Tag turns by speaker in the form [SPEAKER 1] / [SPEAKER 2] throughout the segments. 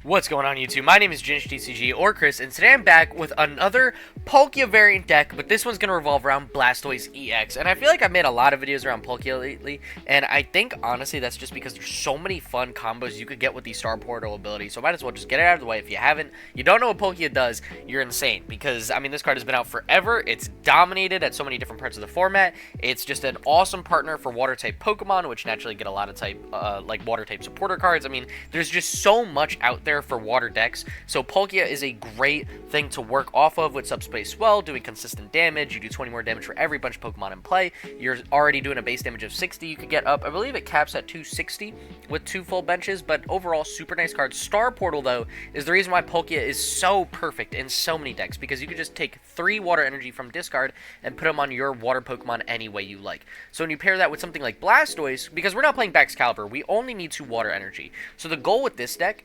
[SPEAKER 1] What's going on YouTube? My name is ginj-tcg or Chris, and today I'm back with another Palkia variant deck, but this one's going to revolve around Blastoise EX. And I feel like I've made a lot of videos around Palkia lately, and I think honestly that's just because there's so many fun combos you could get with the Star Portal ability, so might as well just get it out of the way. If you don't know what Palkia does, you're insane, because I mean this card has been out forever. It's dominated at so many different parts of the format. It's just an awesome partner for water type Pokemon, which naturally get a lot of like water type supporter cards. I mean, there's just so much out there for water decks, so Palkia is a great thing to work off of with Subspace Swell, doing consistent damage. You do 20 more damage for every bunch of Pokemon in play. You're already doing a base damage of 60. You could get up, I believe it caps at 260 with 2 full benches, but overall super nice card. Star Portal though is the reason why Palkia is so perfect in so many decks, because you could just take 3 water energy from discard and put them on your water Pokemon any way you like. So when you pair that with something like Blastoise, because we're not playing Baxcalibur, we only need 2 water energy. So the goal with this deck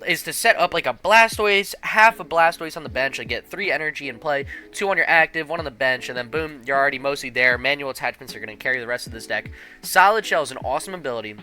[SPEAKER 1] is to set up like a Blastoise, half a Blastoise on the bench, like get 3 energy in play, 2 on your active, 1 on the bench, and then boom, you're already mostly there. Manual attachments are going to carry the rest of this deck. Solid Shell is an awesome ability.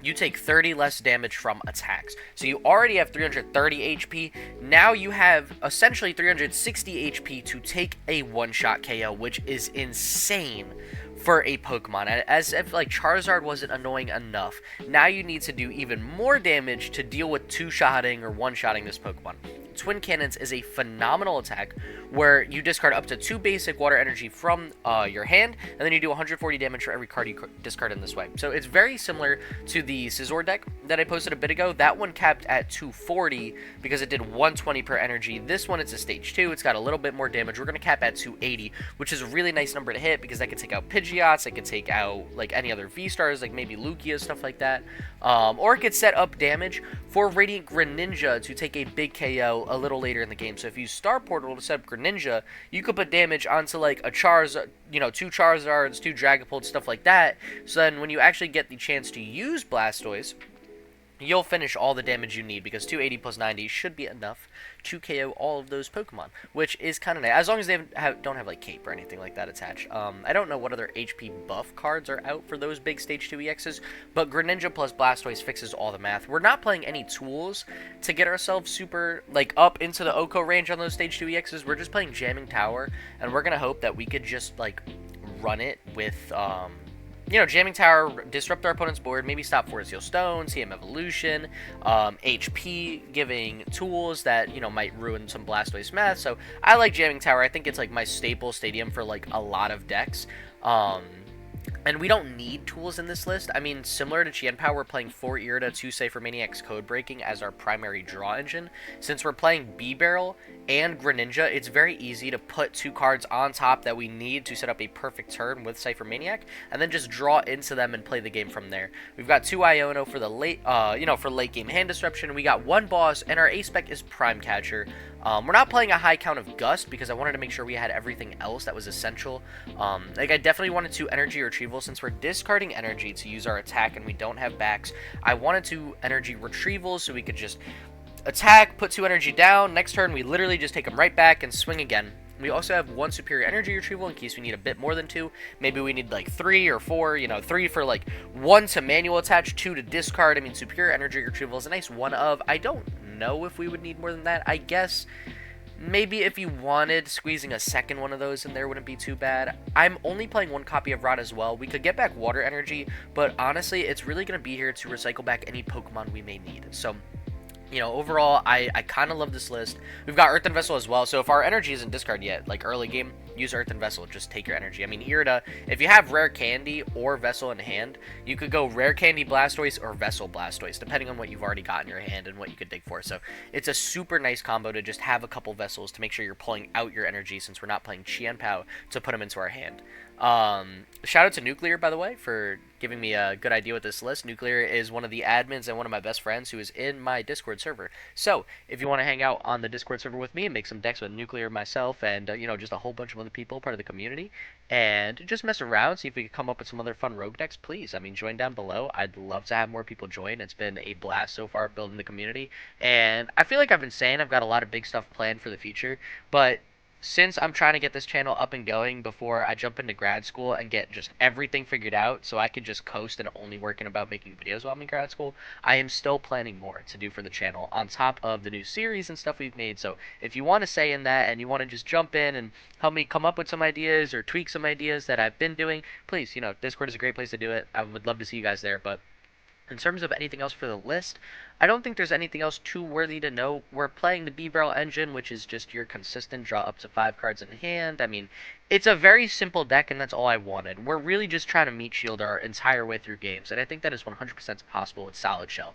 [SPEAKER 1] You take 30 less damage from attacks. So you already have 330 HP. Now you have essentially 360 HP to take a one-shot KO, which is insane for a Pokemon. As if like Charizard wasn't annoying enough, now you need to do even more damage to deal with 2-shotting or 1-shotting this Pokemon. Twin Cannons is a phenomenal attack where you discard up to 2 basic water energy from your hand, and then you do 140 damage for every card you discard in this way. So it's very similar to the Scizor deck that I posted a bit ago. That one capped at 240 because it did 120 per energy. This one, it's a stage 2. It's got a little bit more damage. We're going to cap at 280, which is a really nice number to hit because that can take out Pidgeots, it could take out like any other V-Stars, like maybe Lugia, stuff like that. Or it could set up damage for Radiant Greninja to take a big KO a little later in the game. So if you Star Portal to set up Greninja, you could put damage onto like a Charizard, 2 Charizards, 2 Dragapults, stuff like that. So then when you actually get the chance to use Blastoise, you'll finish all the damage you need, because 280 plus 90 should be enough to KO all of those Pokemon, which is kind of nice, as long as they don't have like Cape or anything like that attached. I don't know what other HP buff cards are out for those big Stage 2 EXs, but Greninja plus Blastoise fixes all the math. We're not playing any tools to get ourselves super like up into the OHKO range on those Stage 2 EXs. We're just playing Jamming Tower, and we're gonna hope that we could just like run it with Jamming Tower, disrupt our opponent's board, maybe stop Forest Heal Stone, CM Evolution, HP, giving tools that, might ruin some Blastoise math. So I like Jamming Tower. I think it's like my staple stadium for like a lot of decks. And we don't need tools in this list. I mean, similar to Chien-Pao, we're playing 4 Irida, 2 Ciphermaniac's Codebreaking as our primary draw engine. Since we're playing Bibarel and Greninja, it's very easy to put 2 cards on top that we need to set up a perfect turn with Ciphermaniac, and then just draw into them and play the game from there. We've got 2 Iono for the late game hand disruption. We got 1 boss, and our ace spec is Prime Catcher. We're not playing a high count of Gust because I wanted to make sure we had everything else that was essential. I definitely wanted to energy retrieval since we're discarding energy to use our attack and we don't have backs. I wanted to energy retrieval so we could just attack, put 2 energy down. Next turn, we literally just take them right back and swing again. We also have 1 superior energy retrieval in case we need a bit more than 2. Maybe we need like 3 or 4, 3 for like 1 to manual attach, 2 to discard. I mean, superior energy retrieval is a nice 1 of. I don't know if we would need more than that. I guess maybe if you wanted, squeezing a second one of those in there wouldn't be too bad. I'm only playing 1 copy of Rod as well. We could get back water energy, but honestly, it's really going to be here to recycle back any Pokemon we may need. So overall, I kind of love this list. We've got Earthen Vessel as well, so if our energy isn't discard yet, like early game, use Earthen Vessel, just take your energy. I mean, Irida, if you have Rare Candy or Vessel in hand, you could go Rare Candy Blastoise or Vessel Blastoise, depending on what you've already got in your hand and what you could dig for. So it's a super nice combo to just have a couple Vessels to make sure you're pulling out your energy, since we're not playing Chien-Pao to put them into our hand. Shout out to Nuclear, by the way, for giving me a good idea with this list. Nuclear is one of the admins and one of my best friends who is in my Discord server. So if you want to hang out on the Discord server with me and make some decks with Nuclear, myself, and just a whole bunch of other people, part of the community, and just mess around, see if we can come up with some other fun rogue decks, please. I mean, join down below. I'd love to have more people join. It's been a blast so far building the community, and I feel like I've been saying I've got a lot of big stuff planned for the future, but since I'm trying to get this channel up and going before I jump into grad school and get just everything figured out so I could just coast and only working about making videos while I'm in grad school, I am still planning more to do for the channel on top of the new series and stuff we've made. So if you want to say in that and you want to just jump in and help me come up with some ideas or tweak some ideas that I've been doing, please, Discord is a great place to do it. I would love to see you guys there. But in terms of anything else for the list, I don't think there's anything else too worthy to know. We're playing the Bibarel engine, which is just your consistent draw up to 5 cards in hand. I mean, it's a very simple deck, and that's all I wanted. We're really just trying to meat shield our entire way through games, and I think that is 100% possible with Solid Shell.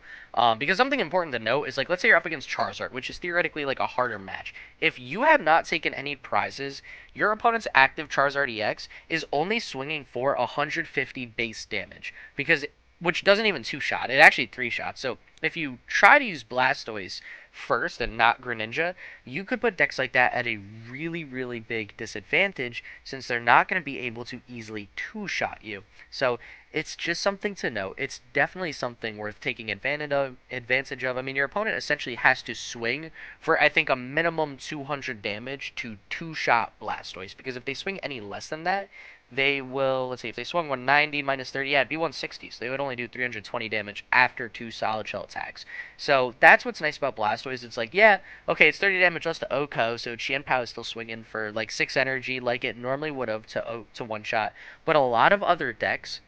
[SPEAKER 1] Because something important to note is, like, let's say you're up against Charizard, which is theoretically, like, a harder match. If you have not taken any prizes, your opponent's active Charizard EX is only swinging for 150 base damage, because which doesn't even 2-shot. It actually 3-shots. So if you try to use Blastoise first and not Greninja, you could put decks like that at a really, really big disadvantage since they're not going to be able to easily 2-shot you. So it's just something to note. It's definitely something worth taking advantage of. I mean, your opponent essentially has to swing for, I think, a minimum 200 damage to 2-shot Blastoise, because if they swing any less than that, they will, let's see, if they swung 190 minus 30, yeah, it'd be 160, so they would only do 320 damage after 2 solid shell attacks. So that's what's nice about Blastoise. It's like, yeah, okay, it's 30 damage less to OHKO, so Qianpao is still swinging for like 6 energy like it normally would have to one-shot. But a lot of other decks,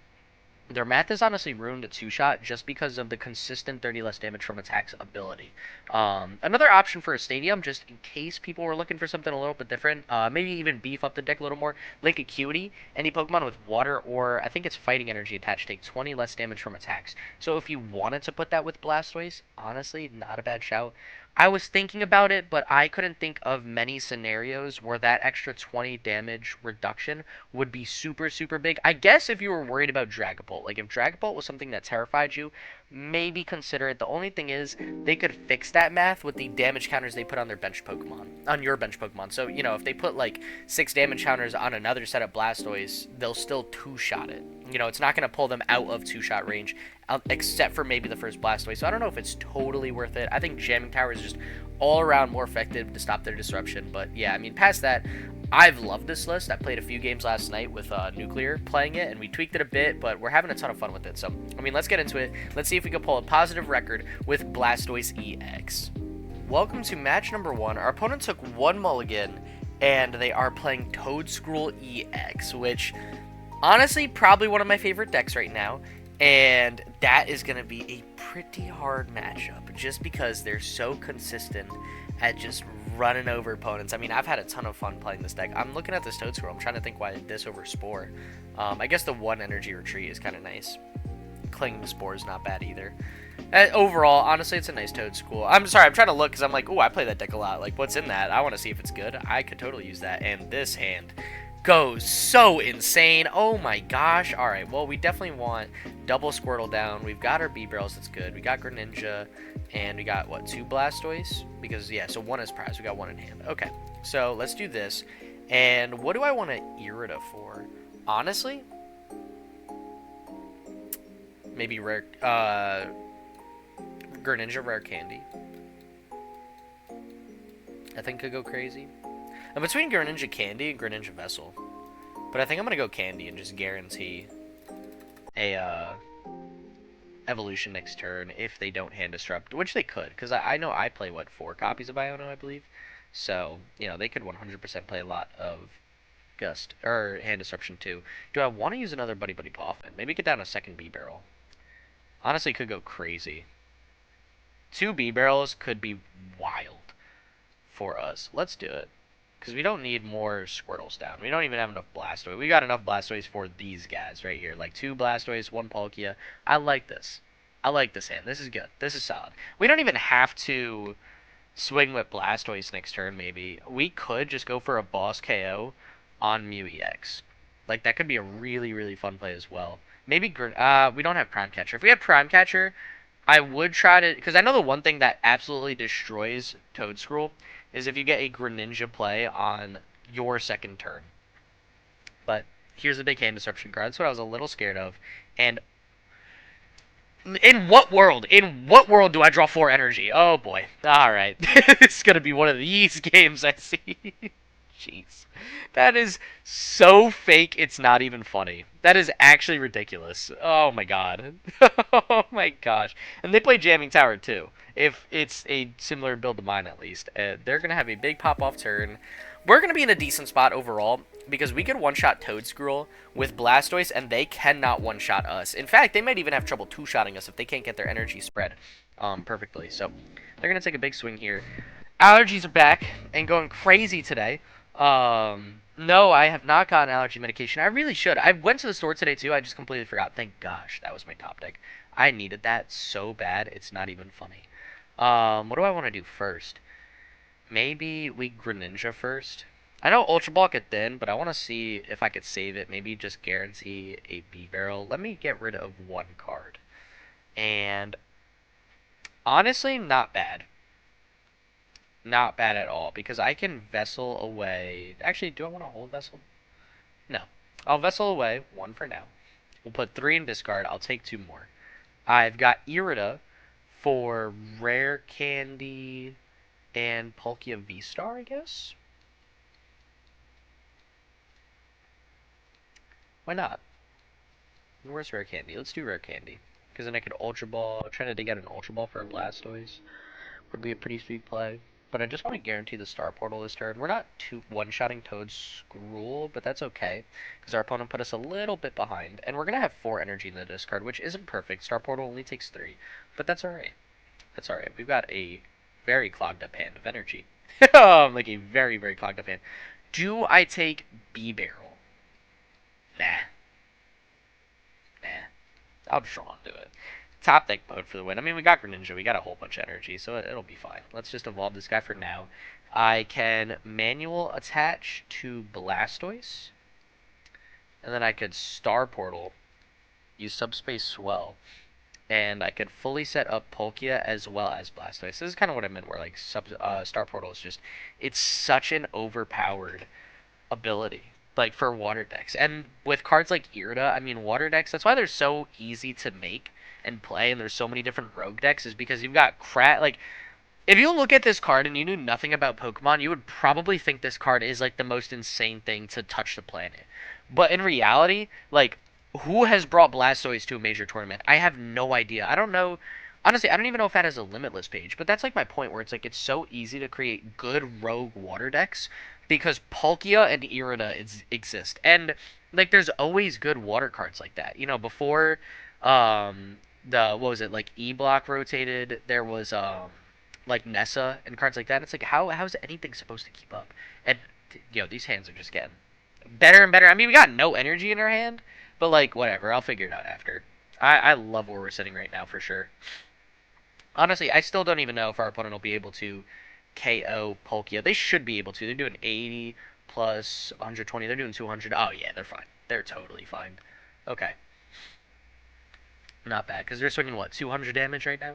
[SPEAKER 1] their math is honestly ruined at 2-shot just because of the consistent 30 less damage from attacks ability. Another option for a stadium, just in case people were looking for something a little bit different, maybe even beef up the deck a little more, Link Acuity. Any Pokemon with water or I think it's fighting energy attached take 20 less damage from attacks. So if you wanted to put that with Blastoise, honestly, not a bad shout. I was thinking about it, but I couldn't think of many scenarios where that extra 20 damage reduction would be super, super big. I guess if you were worried about Dragapult, like if Dragapult was something that terrified you, maybe consider it. The only thing is, they could fix that math with the damage counters they put on their bench Pokemon, on your bench Pokemon. So, if they put like 6 damage counters on another set of Blastoise, they'll still 2-shot it. It's not going to pull them out of 2-shot range, except for maybe the first Blastoise. So I don't know if it's totally worth it. I think Jamming Tower is just all around more effective to stop their disruption. But yeah, I mean, past that, I've loved this list. I played a few games last night with Nuclear playing it, and we tweaked it a bit, but we're having a ton of fun with it. So, I mean, let's get into it. Let's see if we can pull a positive record with Blastoise EX. Welcome to match number 1. Our opponent took 1 mulligan, and they are playing Toedscruel EX, which, honestly, probably one of my favorite decks right now. And that is going to be a pretty hard matchup, just because they're so consistent at just running over opponents. I mean, I've had a ton of fun playing this deck. I'm looking at this Toedscruel. I'm trying to think why this over Spore. I guess the 1 energy retreat is kind of nice. Clinging to Spore is not bad either. Overall, honestly, it's a nice Toedscruel. I'm sorry, I'm trying to look because I'm like, oh, I play that deck a lot. Like, what's in that? I want to see if it's good. I could totally use that. And this hand goes so insane. Oh my gosh. Alright, well, we definitely want double Squirtle down. We've got our Bibarels, that's good. We got Greninja, and we got, what, 2 Blastoise? Because, yeah, so 1 is prize. We got 1 in hand. Okay, so let's do this. And what do I want to Irida for? Honestly, maybe Rare, Greninja Rare Candy. I think could go crazy. I'm between Greninja Candy and Greninja Vessel. But I think I'm going to go Candy and just guarantee a evolution next turn if they don't hand disrupt, which they could, because I know I play, what, 4 copies of Iono, I believe? So, they could 100% play a lot of Gust, or hand disruption too. Do I want to use another Buddy-Buddy Poffin? Maybe get down a second Bibarel. Honestly, could go crazy. 2 Bibarels could be wild for us. Let's do it. Because we don't need more Squirtles down. We don't even have enough Blastoise. We got enough Blastoise for these guys right here. Like 2 Blastoise, 1 Palkia. I like this. I like this hand. This is good. This is solid. We don't even have to swing with Blastoise next turn, maybe. We could just go for a boss KO on Mew EX. Like, that could be a really, really fun play as well. Maybe, we don't have Prime Catcher. If we had Prime Catcher, I would try to, because I know the one thing that absolutely destroys Toedscruel is if you get a Greninja play on your second turn. But here's a big hand disruption card. That's what I was a little scared of. And in what world? In what world do I draw 4 energy? Oh boy. Alright. It's gonna be one of these games I see. Jeez. That is so fake, it's not even funny. That is actually ridiculous. Oh my god. Oh my gosh. And they play Jamming Tower too. If it's a similar build to mine, at least. They're going to have a big pop-off turn. We're going to be in a decent spot overall because we can one-shot Toedscruel with Blastoise, and they cannot one-shot us. In fact, they might even have trouble two-shotting us if they can't get their energy spread perfectly. So they're going to take a big swing here. Allergies are back and going crazy today. No, I have not gotten allergy medication. I really should. I went to the store today too. I just completely forgot. Thank gosh, that was my top deck. I needed that so bad. It's not even funny. What do I want to do first? Maybe we Greninja first. I know Ultra Ball get thin, but I want to see if I could save it. Maybe just guarantee a Bibarel. Let me get rid of one card. And honestly, not bad. Not bad at all, because I can Vessel away. Actually, do I want to hold Vessel? No. I'll Vessel away, one for now. We'll put 3 in discard. I'll take 2 more. I've got Irida for Rare Candy and Palkia VSTAR, I guess? Why not? Where's Rare Candy? Let's do Rare Candy. Because then I could Ultra Ball. I'm trying to get an Ultra Ball for a Blastoise. Would be a pretty sweet play. But I just want to guarantee the Star Portal this turn. We're not one-shotting Toedscruel, but that's okay. Because our opponent put us a little bit behind. And we're going to have 4 energy in the discard, which isn't perfect. Star Portal only takes 3. But that's alright. That's alright. We've got a very clogged up hand of energy. Like a very, very clogged up hand. Do I take Bibarel? Nah. Nah. I'll draw onto it. Top deck mode for the win. I mean, we got Greninja. We got a whole bunch of energy, so it'll be fine. Let's just evolve this guy for now. I can manual attach to Blastoise. And then I could Star Portal, use Subspace Swell. And I could fully set up Palkia as well as Blastoise. This is kind of what I meant, where like Star Portal is just, it's such an overpowered ability, like for water decks. And with cards like Irida, I mean, water decks, that's why they're so easy to make and play, and there's so many different rogue decks, is because you've got like, if you look at this card and you knew nothing about Pokemon, you would probably think this card is like the most insane thing to touch the planet. But in reality, like, who has brought Blastoise to a major tournament? I have no idea. I don't know. Honestly, I don't even know if that has a limitless page, but that's like my point, where it's like it's so easy to create good rogue water decks because Palkia and Irida exist. And like there's always good water cards like that. You know, before the what was it, like E-Block rotated, there was like Nessa and cards like that. It's like how's anything supposed to keep up? And you know, these hands are just getting better and better. I mean, we got no energy in our hand, but like whatever, I'll figure it out after. I love where we're sitting right now for sure. Honestly, I still don't even know if our opponent will be able to KO Palkia. They should be able to. They're doing 80 plus 120. They're doing 200. Oh yeah, they're fine. They're totally fine. Okay. Not bad, because they're swinging, what, 200 damage right now?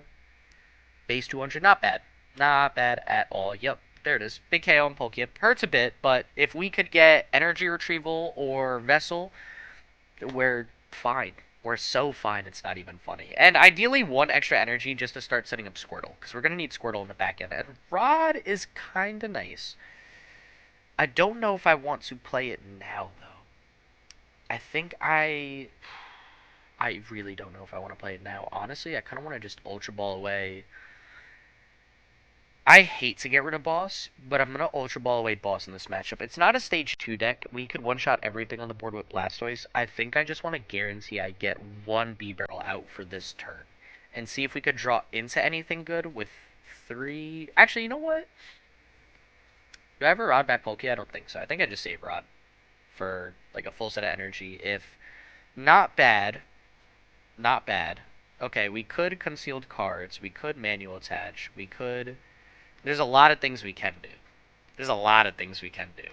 [SPEAKER 1] Base 200? Not bad. Not bad at all. Yep, there it is. Big KO on Palkia. Hurts a bit, but if we could get Energy Retrieval or Vessel, we're fine. We're so fine, it's not even funny. And ideally, 1 extra energy just to start setting up Squirtle, because we're going to need Squirtle in the back end. And Rod is kind of nice. I don't know if I want to play it now, though. I think I really don't know if I want to play it now. Honestly, I kind of want to just Ultra Ball away. I hate to get rid of Boss, but I'm going to Ultra Ball away Boss in this matchup. It's not a Stage 2 deck. We could one-shot everything on the board with Blastoise. I think I just want to guarantee I get 1 Bibarel out for this turn. And see if we could draw into anything good with 3... Actually, you know what? Do I have a Rod back Palkia? I don't think so. I think I just save Rod for like a full set of energy. If not bad... Not bad. Okay, we could concealed cards. We could manual attach. We could... There's a lot of things we can do. There's a lot of things we can do.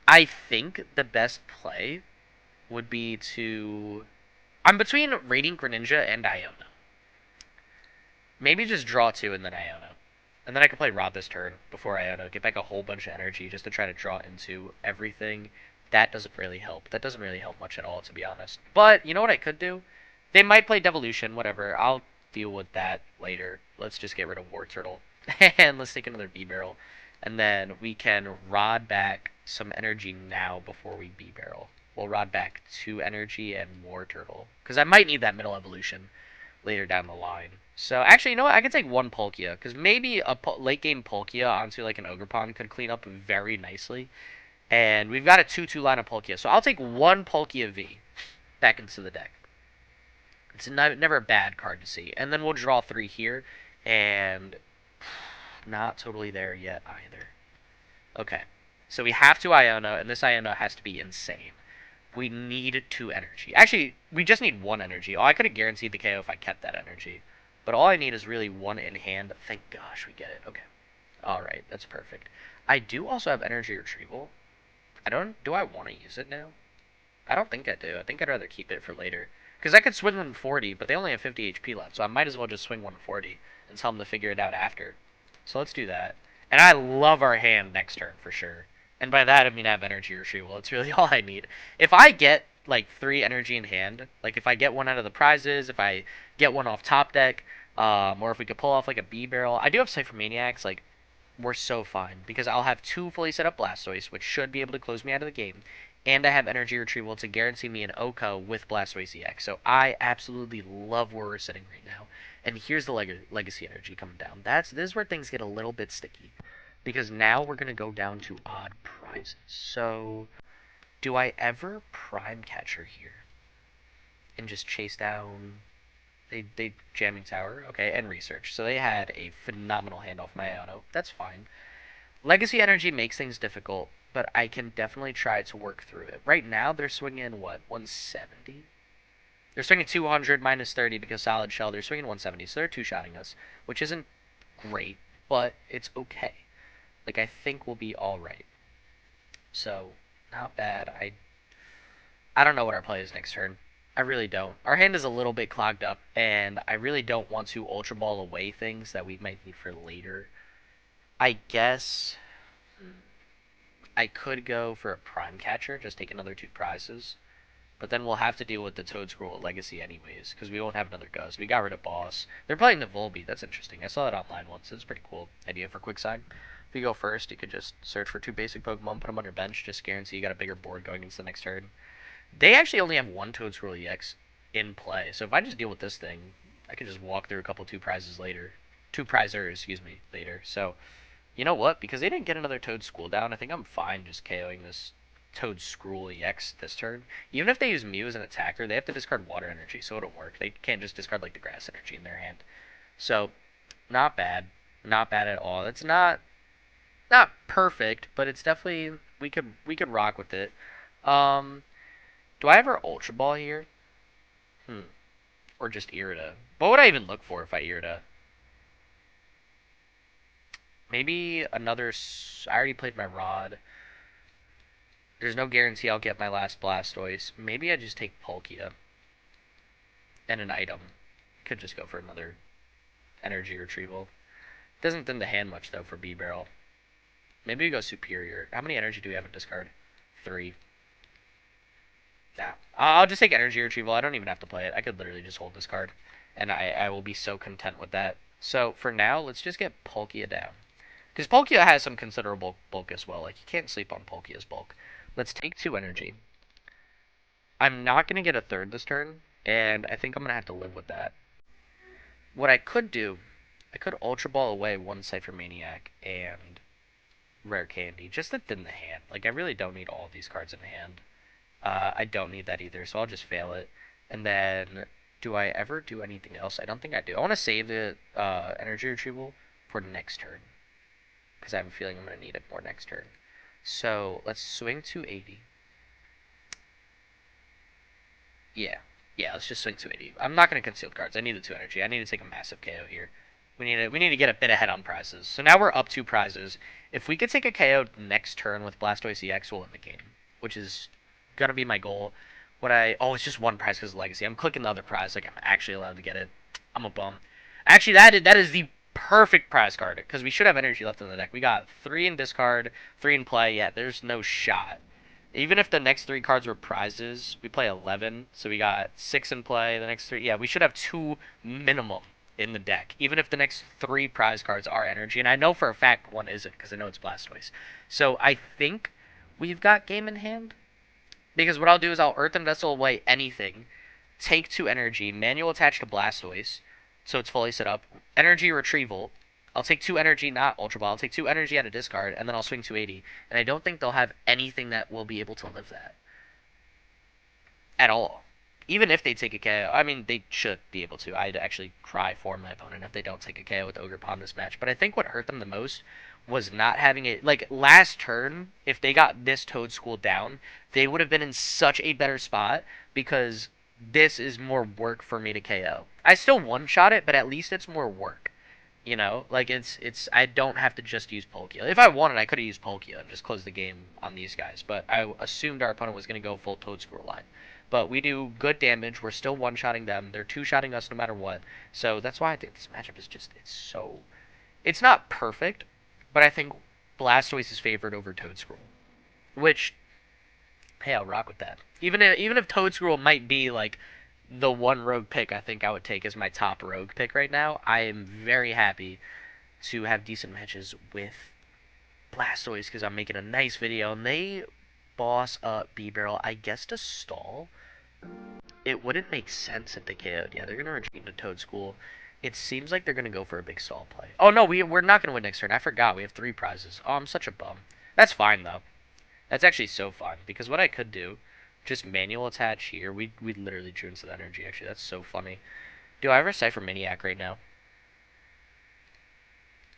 [SPEAKER 1] I think the best play would be to... I'm between Radiant Greninja and Iona. Maybe just draw 2 and then Iona. And then I can play Rod this turn before Iona. Get back a whole bunch of energy just to try to draw into everything. That doesn't really help. That doesn't really help much at all, to be honest. But, you know what I could do? They might play Devolution, whatever. I'll deal with that later. Let's just get rid of Wartortle. And let's take another Bibarel. And then we can rod back some energy now before we Bibarel. We'll rod back 2 energy and Wartortle. Because I might need that middle evolution later down the line. So, actually, you know what? I could take 1 Palkia. Because maybe a late game Palkia onto like an Ogerpon could clean up very nicely. And we've got a 2-2 line of Palkia. So I'll take 1 Palkia V back into the deck. It's never a bad card to see. And then we'll draw 3 here. And not totally there yet either. Okay. So we have to Iona, and this Iona has to be insane. We need 2 energy. Actually, we just need 1 energy. Oh, I could have guaranteed the KO if I kept that energy. But all I need is really 1 in hand. Thank gosh we get it. Okay. Alright, that's perfect. I do also have energy retrieval. Do I want to use it now? I don't think I do. I think I'd rather keep it for later. Because I could swing 140, but they only have 50 HP left, so I might as well just swing 140 and tell them to figure it out after. So let's do that. And I love our hand next turn, for sure. And by that, I mean I have energy retrieval. It's really all I need. If I get, like, 3 energy in hand, like if I get 1 out of the prizes, if I get 1 off top deck, or if we could pull off, like, a Bibarel. I do have Ciphermaniacs, like, we're so fine. Because I'll have 2 fully set up Blastoise, which should be able to close me out of the game. And I have energy retrieval to guarantee me an OHKO with Blastoise EX. So I absolutely love where we're sitting right now. And here's the legacy energy coming down. This is where things get a little bit sticky. Because now we're going to go down to odd prizes. So, do I ever Prime Catcher here? And just chase down... They Jamming Tower, okay, and Research. So they had a phenomenal handoff my Iono. That's fine. Legacy energy makes things difficult, but I can definitely try to work through it. Right now, they're swinging, what, 170? They're swinging 200 minus 30 because Solid Shell. They're swinging 170, so they're two-shotting us, which isn't great, but it's okay. Like, I think we'll be alright. So, not bad. I don't know what our play is next turn. I really don't. Our hand is a little bit clogged up, and I really don't want to Ultra Ball away things that we might need for later. I guess I could go for a Prime Catcher, just take another 2 prizes. But then we'll have to deal with the Toedscruel Legacy anyways, because we won't have another Gust. We got rid of Boss. They're playing the Volbeat. That's interesting. I saw that online once. It's a pretty cool idea for Quickside. If you go first, you could just search for 2 basic Pokemon, put them on your bench, just guarantee you got a bigger board going into the next turn. They actually only have 1 Toedscruel EX in play, so if I just deal with this thing, I can just walk through a couple 2 prizes later. 2 prizers, excuse me, later. So, you know what? Because they didn't get another Toedscruel down, I think I'm fine just KOing this Toedscruel EX this turn. Even if they use Mew as an attacker, they have to discard water energy, so it'll work. They can't just discard like the grass energy in their hand. So, not bad. Not bad at all. It's not perfect, but it's definitely we could rock with it. Do I ever Ultra Ball here? Or just Irida? What would I even look for if I Irida? Maybe another... I already played my Rod. There's no guarantee I'll get my last Blastoise. Maybe I just take Palkia. And an item. Could just go for another energy retrieval. Doesn't thin the hand much, though, for Bibarel. Maybe we go Superior. How many energy do we have in discard? 3. Nah. I'll just take energy retrieval. I don't even have to play it. I could literally just hold this card. And I will be so content with that. So, for now, let's just get Palkia down. Because Palkia has some considerable bulk as well. Like, you can't sleep on Palkia's bulk. Let's take 2 energy. I'm not going to get a third this turn, and I think I'm going to have to live with that. What I could do, I could Ultra Ball away 1 Ciphermaniac and Rare Candy, just to thin the hand. Like, I really don't need all of these cards in hand. I don't need that either, so I'll just fail it. And then, do I ever do anything else? I don't think I do. I want to save the energy retrieval for next turn, because I have a feeling I'm going to need it more next turn. So, let's swing 280. Yeah, let's just swing 280. I'm not going to conceal cards. I need the 2 energy. I need to take a massive KO here. We need to get a bit ahead on prizes. So now we're up 2 prizes. If we could take a KO next turn with Blastoise EX, we'll win the game, which is going to be my goal. Oh, it's just 1 prize because of Legacy. I'm clicking the other prize like I'm actually allowed to get it. I'm a bum. Actually, that is the perfect prize card, because we should have energy left in the deck. We got 3 in discard, 3 in play. Yeah, there's no shot. Even if the next 3 cards were prizes, we play 11, so we got 6 in play, the next 3. Yeah, we should have 2 minimum in the deck, even if the next 3 prize cards are energy. And I know for a fact one isn't, because I know it's Blastoise. So I think we've got game in hand. Because what I'll do is I'll Earthen Vessel away anything, take 2 energy, manual attach to Blastoise, so it's fully set up, energy retrieval. I'll take 2 energy, not Ultra Ball. I'll take 2 energy out of discard, and then I'll swing 280. And I don't think they'll have anything that will be able to live that. At all. Even if they take a KO. I mean, they should be able to. I'd actually cry for my opponent if they don't take a KO with Ogre Pond this match. But I think what hurt them the most was not having it. Like, last turn, if they got this Toedscool down, they would have been in such a better spot because this is more work for me to KO. I still one-shot it, but at least it's more work. You know, like I don't have to just use Palkia. If I wanted, I could have used Palkia and just closed the game on these guys. But I assumed our opponent was going to go full Toedscool line. But we do good damage. We're still one-shotting them. They're two-shotting us no matter what. So that's why I think this matchup is just, it's not perfect, but I think Blastoise is favored over Toedscool. Which, hey, I'll rock with that. Even if Toedscool might be like the one rogue pick I think I would take as my top rogue pick right now, I am very happy to have decent matches with Blastoise because I'm making a nice video. And they boss up Bibarel, I guess, to stall. It wouldn't make sense if they KO'd. Yeah, they're going to retreat into Toedscool. It seems like they're going to go for a big stall play. Oh, no, we're not going to win next turn. I forgot. We have 3 prizes. Oh, I'm such a bum. That's fine, though. That's actually so fun. Because what I could do, just manual attach here. We literally drew into the energy, actually. That's so funny. Do I have a Ciphermaniac right now?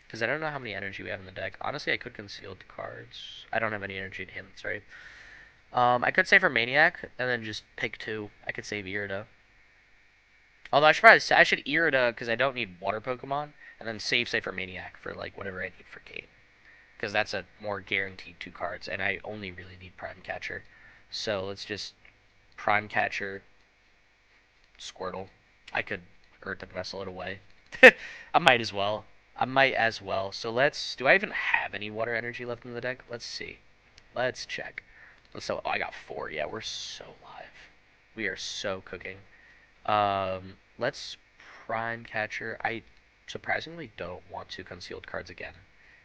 [SPEAKER 1] Because I don't know how many energy we have in the deck. Honestly, I could conceal the cards. I don't have any energy in hand, sorry. I could save for Maniac, and then just pick 2. I could save Irida. Although I should Irida, because I don't need water Pokemon, and then save for Maniac for, like, whatever I need for game. Because that's a more guaranteed 2 cards, and I only really need Prime Catcher. So let's just Prime Catcher, Squirtle. I could Earthen Vessel it away. I might as well. So do I even have any water energy left in the deck? Let's see. Let's check. So, I got 4. Yeah, we're so live. We are so cooking. Let's Prime Catcher. I surprisingly don't want to concealed cards again.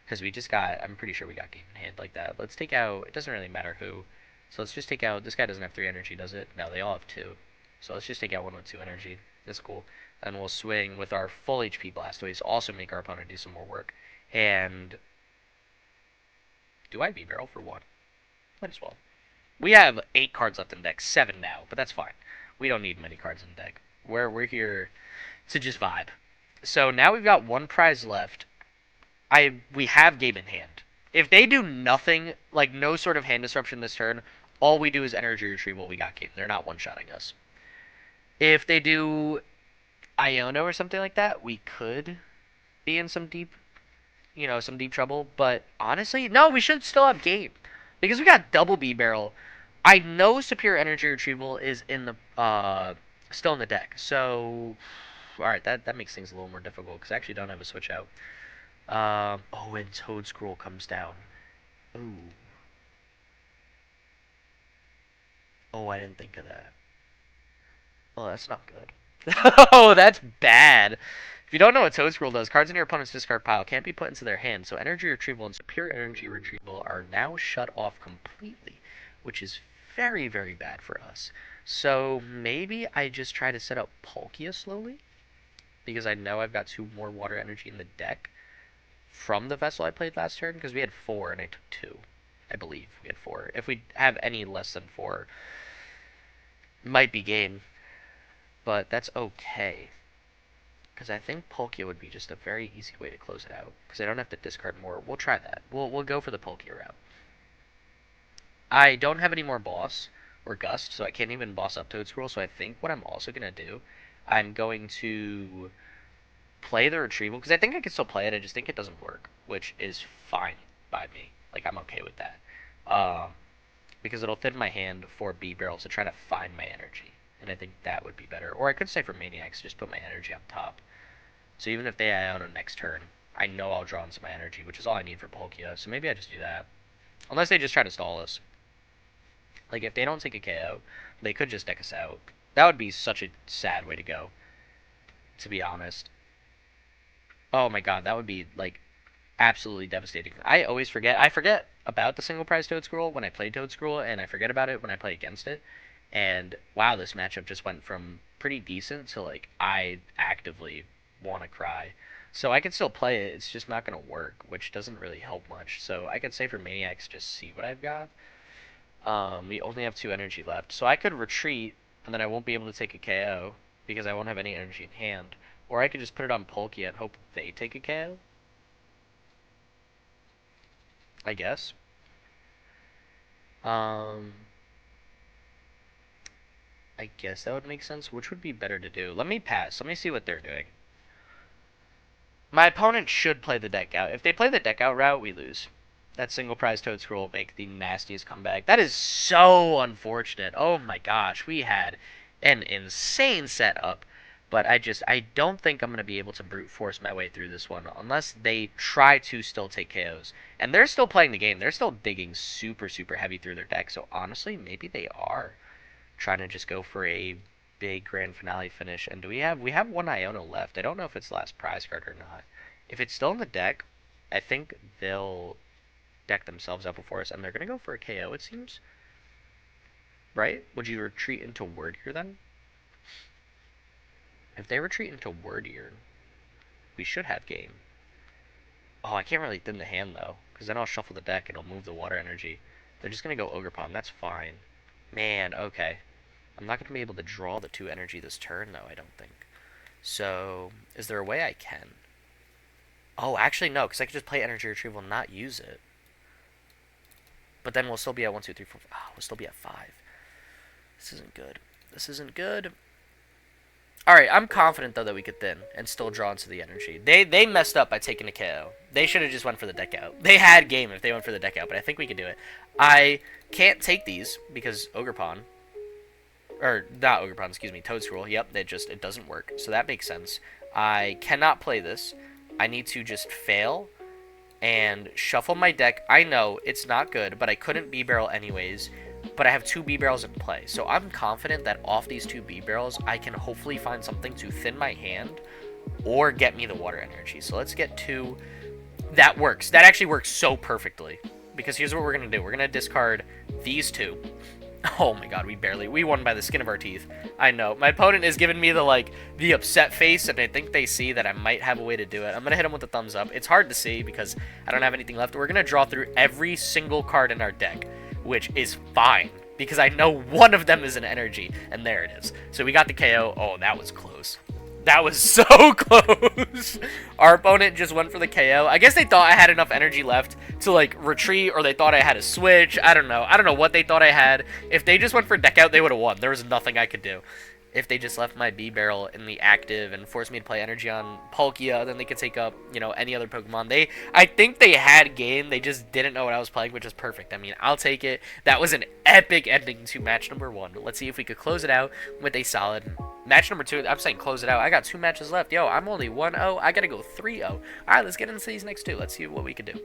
[SPEAKER 1] Because I'm pretty sure we got game in hand like that. Let's take out, it doesn't really matter who. So let's just take out, this guy doesn't have 3 energy, does it? No, they all have 2. So let's just take out one with 2 energy. That's cool. And we'll swing with our full HP Blastoise, also make our opponent do some more work. And do I Bibarel for 1? Might as well. We have 8 cards left in the deck, 7 now, but that's fine. We don't need many cards in the deck. We're here to just vibe. So now we've got 1 prize left. We have game in hand. If they do nothing, like no sort of hand disruption this turn, all we do is energy retrieval, we got game. They're not one-shotting us. If they do Iono or something like that, we could be in some deep trouble. But honestly, no, we should still have game. Because we got double Bibarel. I know Superior Energy Retrieval is in the still in the deck. So, alright, that makes things a little more difficult. Because I actually don't have a switch out. Oh, and Toedscool comes down. Ooh. Oh, I didn't think of that. Oh, that's not good. Oh, that's bad. If you don't know what Toedscool does, cards in your opponent's discard pile can't be put into their hand, so Energy Retrieval and Superior Energy Retrieval are now shut off completely, which is very, very bad for us. So maybe I just try to set up Palkia slowly, because I know I've got 2 more water energy in the deck from the vessel I played last turn, because we had 4 and I took 2. I believe we had 4. If we have any less than 4, might be game, but that's okay. Because I think Palkia would be just a very easy way to close it out. Because I don't have to discard more. We'll try that. We'll go for the Palkia route. I don't have any more Boss or Gust, so I can't even boss up Toedscool. So I think what I'm also going to do, I'm going to play the Retrieval. Because I think I can still play it. I just think it doesn't work, which is fine by me. Like, I'm okay with that. Because it'll thin my hand for Bibarel to try to find my energy. And I think that would be better. Or I could say for Maniacs, just put my energy up top. So even if they Iono next turn, I know I'll draw into my energy, which is all I need for Palkia. So maybe I just do that. Unless they just try to stall us. Like, if they don't take a KO, they could just deck us out. That would be such a sad way to go, to be honest. Oh my god, that would be, like, absolutely devastating. I always forget. I forget about the single prize Toad Scroll when I play Toad Scroll, and I forget about it when I play against it. And wow, this matchup just went from pretty decent to, like, I actively want to cry. So I can still play it, it's just not going to work, which doesn't really help much. So I could say for Maniacs, just see what I've got. We only have 2 energy left. So I could retreat, and then I won't be able to take a KO, because I won't have any energy in hand. Or I could just put it on Palkia and hope they take a KO. I guess. I guess that would make sense. Which would be better to do? Let me pass. Let me see what they're doing. My opponent should play the deck out. If they play the deck out route, we lose. That single prize Toad Scroll will make the nastiest comeback. That is so unfortunate. Oh my gosh. We had an insane setup. But I don't think I'm going to be able to brute force my way through this one unless they try to still take KOs. And they're still playing the game. They're still digging super, super heavy through their deck. So honestly, maybe they are trying to just go for a big grand finale finish. And we have 1 Iona left. I don't know if it's the last prize card or not. If it's still in the deck, I think they'll deck themselves out before us, and they're going to go for a KO, it seems. Right? Would you retreat into Wordier then? If they retreat into Wordier, we should have game. Oh, I can't really thin the hand, though, because then I'll shuffle the deck and it'll move the water energy. They're just going to go Ogerpon. That's fine. Man, okay. I'm not going to be able to draw the 2 energy this turn, though, I don't think. So, is there a way I can? Oh, actually, no, because I could just play Energy Retrieval and not use it. But then we'll still be at 1, 2, 3, 4, 5. Oh, we'll still be at 5. This isn't good. This isn't good. Alright, I'm confident, though, that we could thin and still draw into the energy. They messed up by taking a KO. They should have just went for the deck out. They had game if they went for the deck out, but I think we can do it. I can't take these because Ogerpon. Or, not Ogerpon, excuse me, Toad Scroll. Yep, it doesn't work. So that makes sense. I cannot play this. I need to just fail and shuffle my deck. I know it's not good, but I couldn't Bibarel anyways. But I have 2 Bibarels in play, so I'm confident that off these 2 Bibarels, I can hopefully find something to thin my hand or get me the water energy. So let's get 2. That works. That actually works so perfectly. Because here's what we're going to do. We're going to discard these 2. Oh my god, we won by the skin of our teeth. I know. My opponent is giving me the upset face, and I think they see that I might have a way to do it. I'm going to hit him with a thumbs up. It's hard to see because I don't have anything left. We're going to draw through every single card in our deck, which is fine because I know one of them is an energy, and there it is. So we got the KO. Oh, that was close. That was so close. Our opponent just went for the KO. I guess they thought I had enough energy left to, like, retreat, or they thought I had a switch. I don't know. I don't know what they thought I had. If they just went for deck out, they would have won. There was nothing I could do. If they just left my Bibarel in the active and forced me to play energy on Palkia, then they could take up, you know, any other Pokemon. I think they had game. They just didn't know what I was playing, which is perfect. I mean, I'll take it. That was an epic ending to match number 1. Let's see if we could close it out with a solid match number 2. I'm saying close it out. I got 2 matches left. Yo, I'm only 1-0. I got to go 3-0. All right, let's get into these next 2. Let's see what we can do.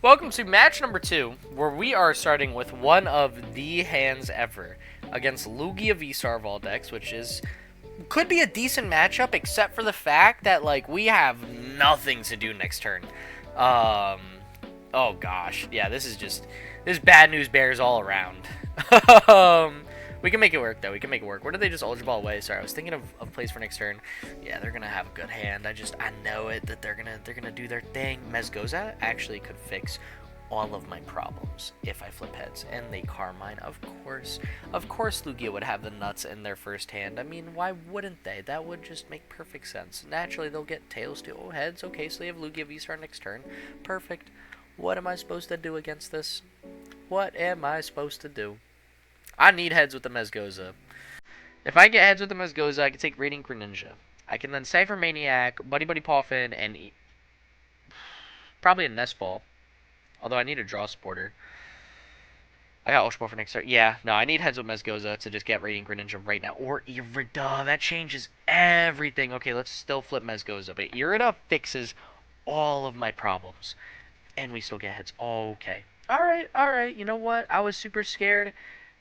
[SPEAKER 1] Welcome to match number 2, where we are starting with one of the hands ever against Lugia VSTAR of all decks, which could be a decent matchup, except for the fact that, like, we have nothing to do next turn. Oh gosh, yeah, this is bad news bears all around. We can make it work, though. We can make it work. Where did they just Ultra Ball away? Sorry, I was thinking of plays for next turn. Yeah, they're gonna have a good hand. I know it, that they're gonna do their thing. Mezgoza actually could fix all of my problems if I flip heads. And they Carmine, of course. Of course Lugia would have the nuts in their first hand. I mean, why wouldn't they? That would just make perfect sense. Naturally, they'll get tails too. Oh, heads. Okay, so they have Lugia VSTAR next turn. Perfect. What am I supposed to do against this? What am I supposed to do? I need heads with the Mezgoza. If I get heads with the Mezgoza, I can take Radiant Greninja. I can then Ciphermaniac, Buddy-Buddy Poffin, and probably a Nest Ball. Although I need a draw supporter. I got Ultra Ball for next turn. Yeah, no, I need heads with Mezgoza to just get Radiant Greninja right now. Or Irida. That changes everything. Okay, let's still flip Mezgoza. But Irida fixes all of my problems. And we still get heads. Okay. Alright. You know what? I was super scared.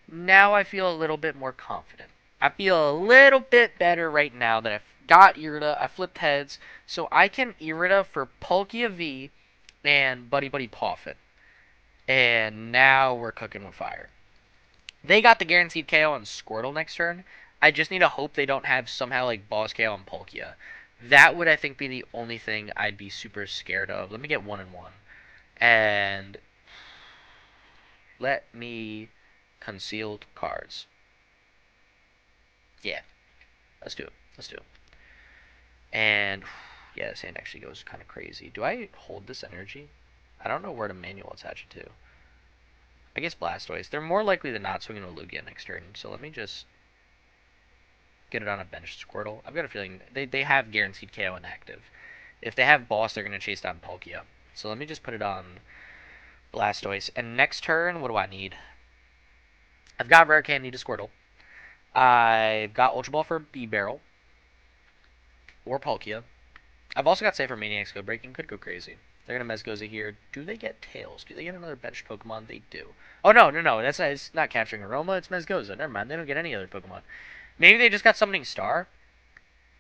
[SPEAKER 1] Now I feel a little bit more confident. I feel a little bit better right now got Irida. I flipped heads. So I can Irida for Palkia V and Buddy-Buddy Poffin. And now we're cooking with fire. They got the guaranteed KO on Squirtle next turn. I just need to hope they don't have somehow like boss KO on Palkia. That would, I think, be the only thing I'd be super scared of. Let me get 1-1. And let me concealed cards. Yeah, let's do it. Let's do it. And yeah, this hand actually goes kind of crazy. Do I hold this energy? I don't know where to manual attach it to. I guess Blastoise. They're more likely than not swinging a Lugia next turn. So let me just get it on a bench Squirtle. I've got a feeling they have guaranteed KO inactive. If they have boss, they're going to chase down Palkia. So let me just put it on Blastoise. And next turn, what do I need? I've got Rare Candy to Squirtle. I've got Ultra Ball for Bibarel. Or Palkia. I've also got Ciphermaniac's Codebreaking. Could go crazy. They're going to Mezgoza here. Do they get Tails? Do they get another benched Pokemon? They do. Oh, no. That's not, it's not capturing Aroma. It's Mezgoza. Never mind. They don't get any other Pokemon. Maybe they just got Summoning Star?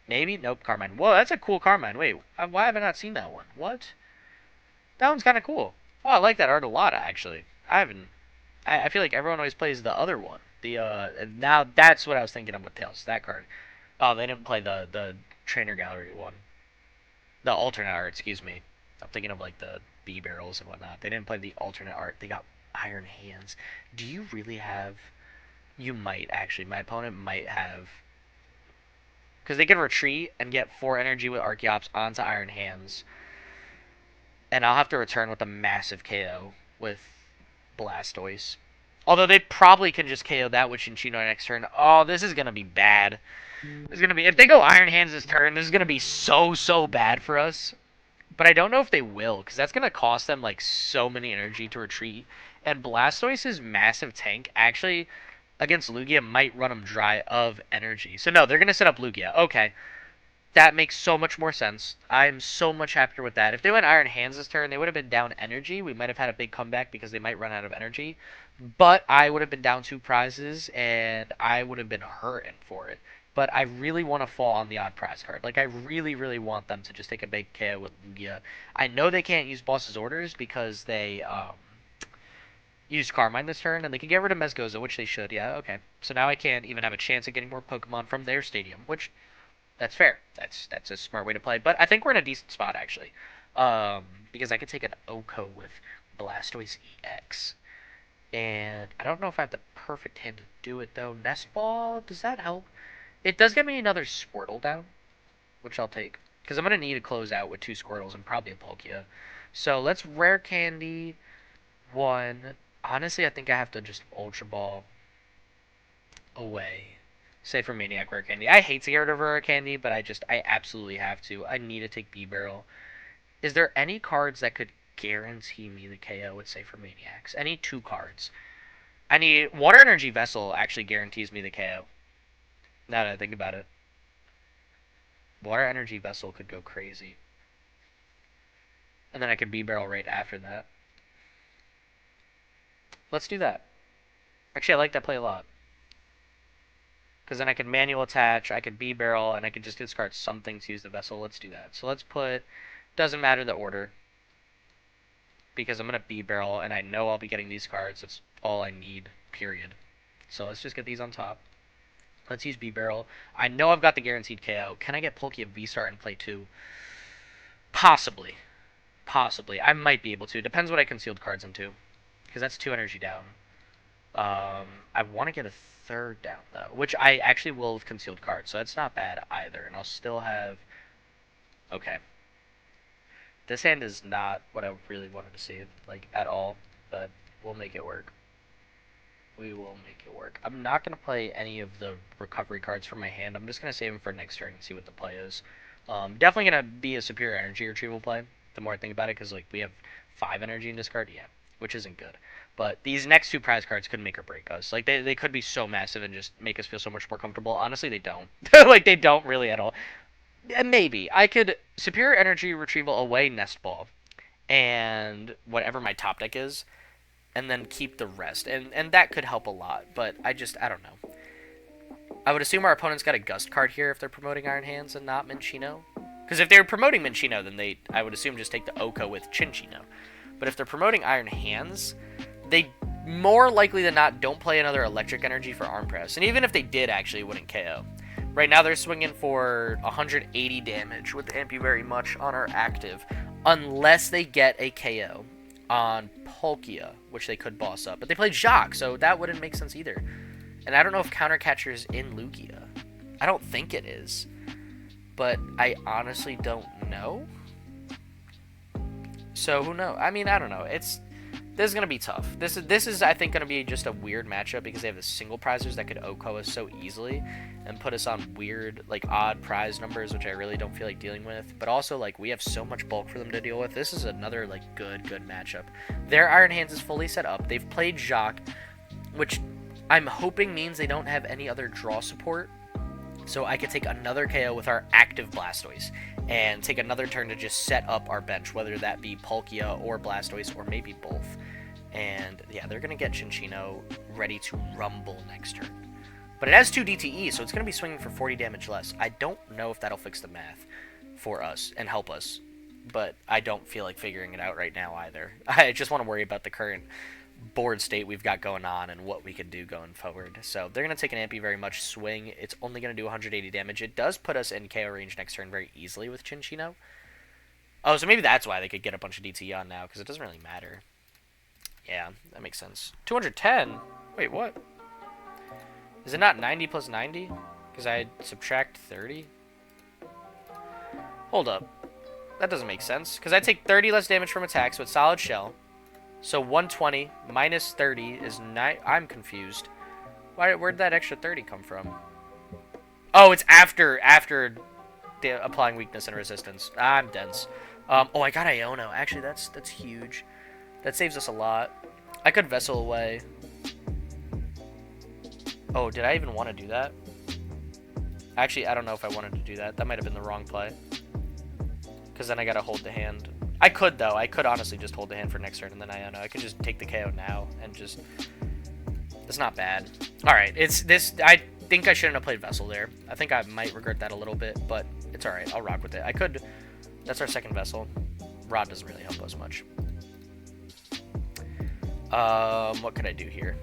[SPEAKER 1] Maybe? Nope. Carmine. Whoa, that's a cool Carmine. Wait, why have I not seen that one? What? That one's kind of cool. Oh, I like that art a lot, actually. I feel like everyone always plays the other one. Now that's what I was thinking of with Tails. That card. Oh, they didn't play the Trainer Gallery one. The alternate art, excuse me. I'm thinking of like the B barrels and whatnot. They didn't play the alternate art. They got Iron Hands. Do you really have? You might actually. My opponent might have. Because they can retreat and get 4 energy with Archeops onto Iron Hands. And I'll have to return with a massive KO with Blastoise. Although they probably can just KO that with Cinccino next turn. Oh, this is going to be bad. This is going to be... If they go Iron Hands this turn, this is going to be so bad for us. But I don't know if they will, because that's going to cost them, like, so many energy to retreat. And Blastoise's massive tank actually, against Lugia, might run them dry of energy. So, no, they're going to set up Lugia. Okay. That makes so much more sense. I'm so much happier with that. If they went Iron Hands this turn, they would have been down energy. We might have had a big comeback because they might run out of energy. But I would have been down 2 prizes, and I would have been hurting for it. But I really want to fall on the odd prize card. Like, I really want them to just take a big KO with Lugia. I know they can't use Boss's Orders because they use Carmine this turn, and they can get rid of Mezgoza, which they should. Yeah, okay. So now I can't even have a chance at getting more Pokemon from their stadium, which... That's fair. That's a smart way to play. But I think we're in a decent spot, actually. Because I could take an OHKO with Blastoise EX. And I don't know if I have the perfect hand to do it, though. Nest Ball, does that help? It does get me another Squirtle down, which I'll take. Because I'm going to need to close out with 2 Squirtles and probably a Palkia. So let's Rare Candy 1. Honestly, I think I have to just Ultra Ball away. Ciphermaniac Rare Candy. I hate to get rid of Rare Candy, but I absolutely have to. I need to take Bibarel. Is there any cards that could guarantee me the KO with Ciphermaniacs? Any 2 cards? I need... Water Energy Vessel actually guarantees me the KO. Now that I think about it. Water Energy Vessel could go crazy. And then I could Bibarel right after that. Let's do that. Actually, I like that play a lot. Because then I can manual attach, I could Bibarel, and I could just discard something to use the vessel. Let's do that. So let's put, doesn't matter the order, because I'm going to Bibarel, and I know I'll be getting these cards. That's all I need, period. So let's just get these on top. Let's use Bibarel. I know I've got the guaranteed KO. Can I get Palkia VSTAR in play 2? Possibly. Possibly. I might be able to. Depends what I concealed cards into. Because that's 2 energy down. I want to get a 3rd down, though. Which I actually will have concealed cards. So that's not bad either. And I'll still have... Okay. This hand is not what I really wanted to see. Like, at all. But we'll make it work. We will make it work. I'm not going to play any of the recovery cards from my hand. I'm just going to save them for next turn and see what the play is. Definitely going to be a superior energy retrieval play, the more I think about it, because like we have 5 energy in this card, yeah, which isn't good. But these next 2 prize cards could make or break us. Like, they could be so massive and just make us feel so much more comfortable. Honestly, they don't. Like, they don't really at all. Maybe. I could superior energy retrieval away Nest Ball and whatever my top deck is, and then keep the rest. And that could help a lot, but I don't know. I would assume our opponent's got a Gust card here if they're promoting Iron Hands and not Minccino. Because if they're promoting Minccino, then I would assume, just take the OHKO with Chinchino. But if they're promoting Iron Hands, they more likely than not don't play another Electric Energy for Arm Press. And even if they did, actually, it wouldn't KO. Right now, they're swinging for 180 damage with Thank You Very Much on our active, unless they get a KO on Palkia, which they could boss up. But they played Jacques, so that wouldn't make sense either. And I don't know if Counter Catcher's in Lugia. I don't think it is. But I honestly don't know. So who knows? I mean, I don't know. This is gonna be tough. This is I think gonna be just a weird matchup because they have the single prizers that could OHKO us so easily and put us on weird, like, odd prize numbers, which I really don't feel like dealing with. But also, like, we have so much bulk for them to deal with. This is another, like, good matchup. Their Iron Hands is fully set up. They've played Jacques, which I'm hoping means they don't have any other draw support. So I could take another KO with our active Blastoise and take another turn to just set up our bench, whether that be Palkia or Blastoise or maybe both. And yeah, they're going to get Chinchino ready to rumble next turn. But it has 2 DTE, so it's going to be swinging for 40 damage less. I don't know if that'll fix the math for us and help us, but I don't feel like figuring it out right now either. I just want to worry about the current board state we've got going on and what we can do going forward. So they're going to take an Thank You Very Much swing. It's only going to do 180 damage. It does put us in KO range next turn very easily with Chinchino. Oh, so maybe that's why they could get a bunch of DT on now, because it doesn't really matter. Yeah, that makes sense. 210? Wait, what? Is it not 90 plus 90? Because I subtract 30? Hold up. That doesn't make sense, because I take 30 less damage from attacks with Solid Shell. So 120 minus 30 is 9. I'm confused. Where'd that extra 30 come from? Oh, it's after applying weakness and resistance. I'm dense. Oh, I got Iono. Actually, that's huge. That saves us a lot. I could Vessel away. Oh, did I even want to do that? Actually, I don't know if I wanted to do that. That might have been the wrong play. Because then I gotta hold the hand. I could, though. I could honestly just hold the hand for next turn, and then Iono. I could just take the KO now, and just... It's not bad. Alright, it's this... I think I shouldn't have played Vessel there. I think I might regret that a little bit, but it's alright. I'll rock with it. I could... That's our second Vessel. Rod doesn't really help us much. What could I do here?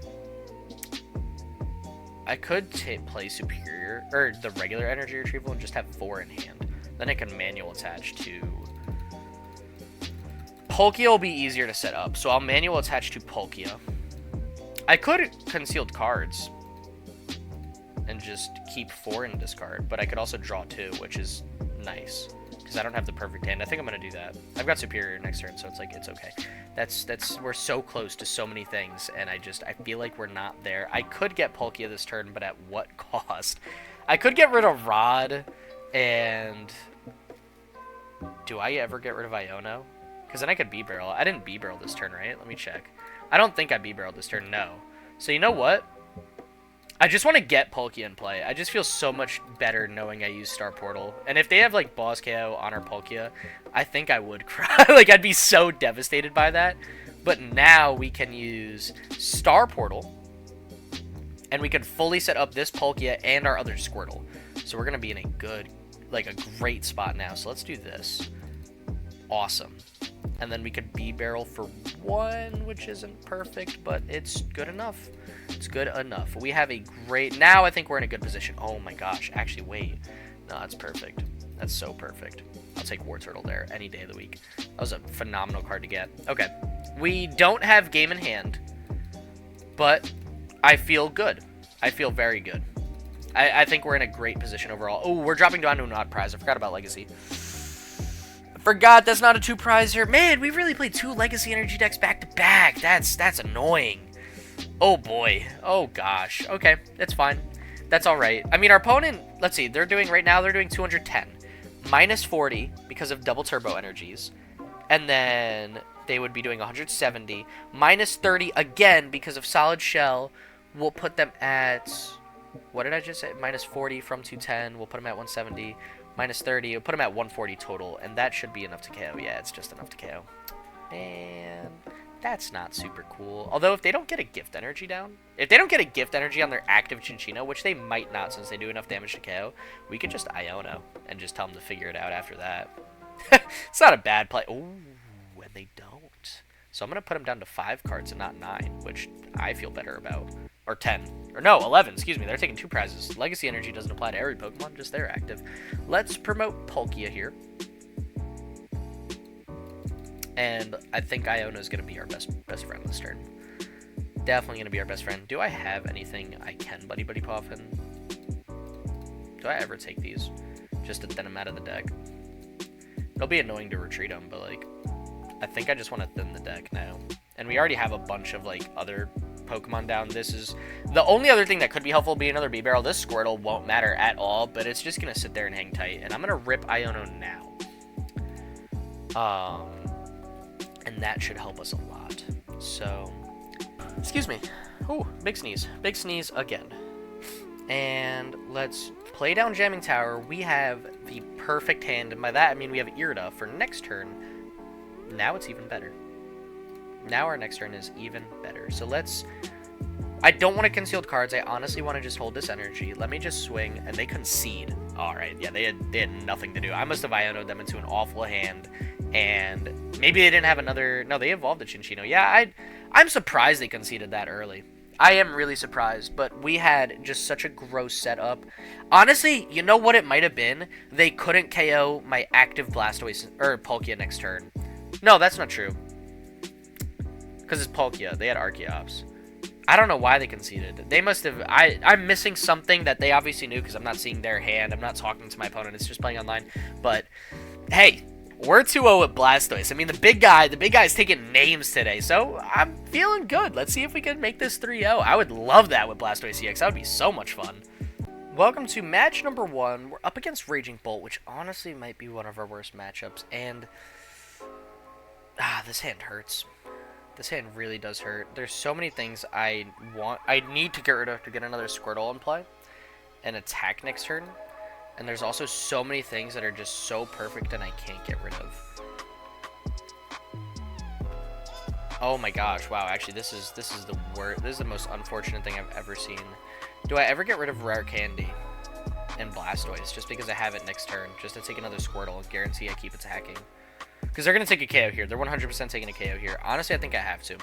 [SPEAKER 1] I could play Superior, or the regular Energy Retrieval, and just have 4 in hand. Then I can manual attach to... Palkia will be easier to set up, so I'll manual attach to Palkia. I could Concealed Cards and just keep 4 in discard, but I could also draw 2, which is nice, because I don't have the perfect hand. I think I'm going to do that. I've got Superior next turn, so it's like, it's okay. We're so close to so many things, and I feel like we're not there. I could get Palkia this turn, but at what cost? I could get rid of Rod, and... Do I ever get rid of Iono? Because then I could Bibarel. I didn't Bibarel this turn, right? Let me check. I don't think I Bibareled this turn, no. So you know what? I just want to get Palkia in play. I just feel so much better knowing I use Star Portal. And if they have, like, Boss KO on our Palkia, I think I would cry. Like, I'd be so devastated by that. But now we can use Star Portal, and we can fully set up this Palkia and our other Squirtle. So we're going to be in a good, like, a great spot now. So let's do this. Awesome. And then we could Bibarel for 1, which isn't perfect, but it's good enough. It's good enough. We have a great... Now I think we're in a good position. Oh my gosh. Actually, wait. No, that's perfect. That's so perfect. I'll take Wartortle there any day of the week. That was a phenomenal card to get. Okay. We don't have game in hand, but I feel good. I feel very good. I think we're in a great position overall. Oh, we're dropping down to an odd prize. I forgot about Legacy. Forgot that's not a 2 prize here. Man, we really played 2 Legacy Energy decks back to back. That's annoying. Oh boy. Oh gosh. Okay, that's fine. That's all right. I mean, our opponent, let's see, they're doing 210 minus 40 because of double turbo energies, and then they would be doing 170 minus 30 again because of solid shell. We'll put them at, what did I just say? Minus 40 from 210. We'll put them at 170. Minus 30, we'll put them at 140 total, and that should be enough to KO. Yeah, it's just enough to KO. And That's not super cool. Although, if they don't get a gift energy down, if they don't get a gift energy on their active Chinchino, which they might not since they do enough damage to KO, we could just Iono and just tell them to figure it out after that. It's not a bad play. Ooh, and they don't. So I'm going to put them down to 5 cards and not 9, which I feel better about. Or 10. Or no, 11, excuse me. They're taking 2 prizes. Legacy energy doesn't apply to every Pokemon, just their active. Let's promote Palkia here. And I think Iono is going to be our best friend this turn. Definitely going to be our best friend. Do I have anything I can Buddy-Buddy Poffin? Do I ever take these? Just to thin them out of the deck? It'll be annoying to retreat them, but, like, I think I just want to thin the deck now. And we already have a bunch of, like, other Pokemon down. This is... The only other thing that could be helpful would be another Bibarel. This Squirtle won't matter at all, but it's just going to sit there and hang tight. And I'm going to rip Iono now. And that should help us a lot. So, excuse me. Oh, big sneeze. Big sneeze again. And let's play down Jamming Tower. We have the perfect hand. And by that, I mean we have Irida for next turn. Now it's even better. Now our next turn is even better. So let's... I don't want to concealed cards. I honestly want to just hold this energy. Let me just swing. And they concede. Alright, yeah, they had nothing to do. I must have Iono'd them into an awful hand. And maybe they didn't have another... No, they evolved the Chinchino. Yeah, I'm surprised they conceded that early. I am really surprised, but we had just such a gross setup. Honestly, you know what it might have been? They couldn't KO my active Blastoise or Palkia next turn. No, that's not true. Because it's Palkia. They had Archeops. I don't know why they conceded. They must have... I'm missing something that they obviously knew because I'm not seeing their hand. I'm not talking to my opponent. It's just playing online. But, hey... We're 2-0 with Blastoise. I mean, the big guy's taking names today, so I'm feeling good. Let's see if we can make this 3-0. I would love that with Blastoise EX. That would be so much fun. Welcome to match number 1. We're up against Raging Bolt, which honestly might be one of our worst matchups. And, this hand hurts. This hand really does hurt. There's so many things I need to get rid of to get another Squirtle in play and attack next turn. And there's also so many things that are just so perfect and I can't get rid of. Oh my gosh, wow, actually this is the worst. This is the most unfortunate thing I've ever seen. Do I ever get rid of Rare Candy and Blastoise just because I have it next turn, just to take another Squirtle and guarantee I keep attacking? Because they're going to take a KO here. They're 100% taking a KO here. Honestly, I think I have to.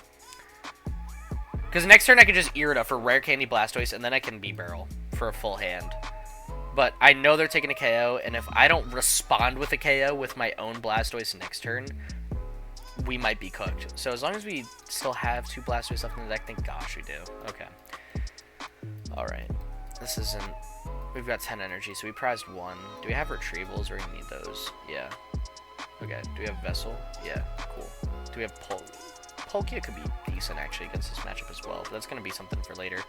[SPEAKER 1] Because next turn I can just Irida for Rare Candy Blastoise and then I can Bibarel for a full hand. But I know they're taking a KO, and if I don't respond with a KO with my own Blastoise next turn, we might be cooked. So as long as we still have 2 Blastoise left in the deck, thank gosh we do. Okay. Alright. This isn't... We've got 10 energy, so we prized 1. Do we have Retrievals, or we need those? Yeah. Okay. Do we have Vessel? Yeah. Cool. Do we have Palkia could be decent, actually, against this matchup as well. But that's going to be something for later.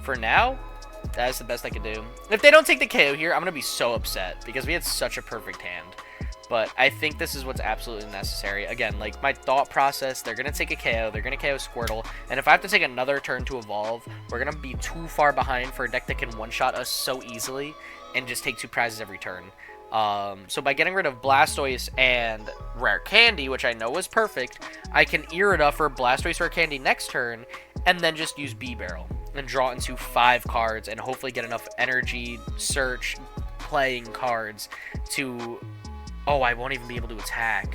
[SPEAKER 1] For now... That is the best I could do. If they don't take the KO here, I'm going to be so upset because we had such a perfect hand. But I think this is what's absolutely necessary. Again, like my thought process, they're going to take a KO. They're going to KO Squirtle. And if I have to take another turn to evolve, we're going to be too far behind for a deck that can one-shot us so easily and just take 2 prizes every turn. So by getting rid of Blastoise and Rare Candy, which I know was perfect, I can Irida for Blastoise Rare Candy next turn and then just use Bibarel and draw into 5 cards and hopefully get enough energy, search, playing cards to... Oh, I won't even be able to attack.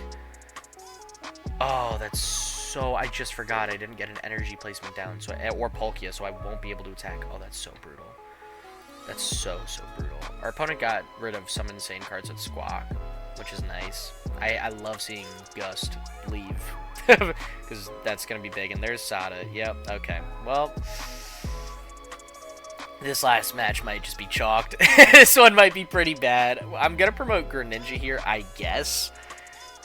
[SPEAKER 1] Oh, that's so... I just forgot I didn't get an energy placement down, so or Palkia, so I won't be able to attack. Oh, that's so brutal. That's so brutal. Our opponent got rid of some insane cards at Squawk, which is nice. I love seeing Gust leave, because that's going to be big. And there's Sada. Yep, okay. Well... This last match might just be chalked. This one might be pretty bad. I'm going to promote Greninja here, I guess.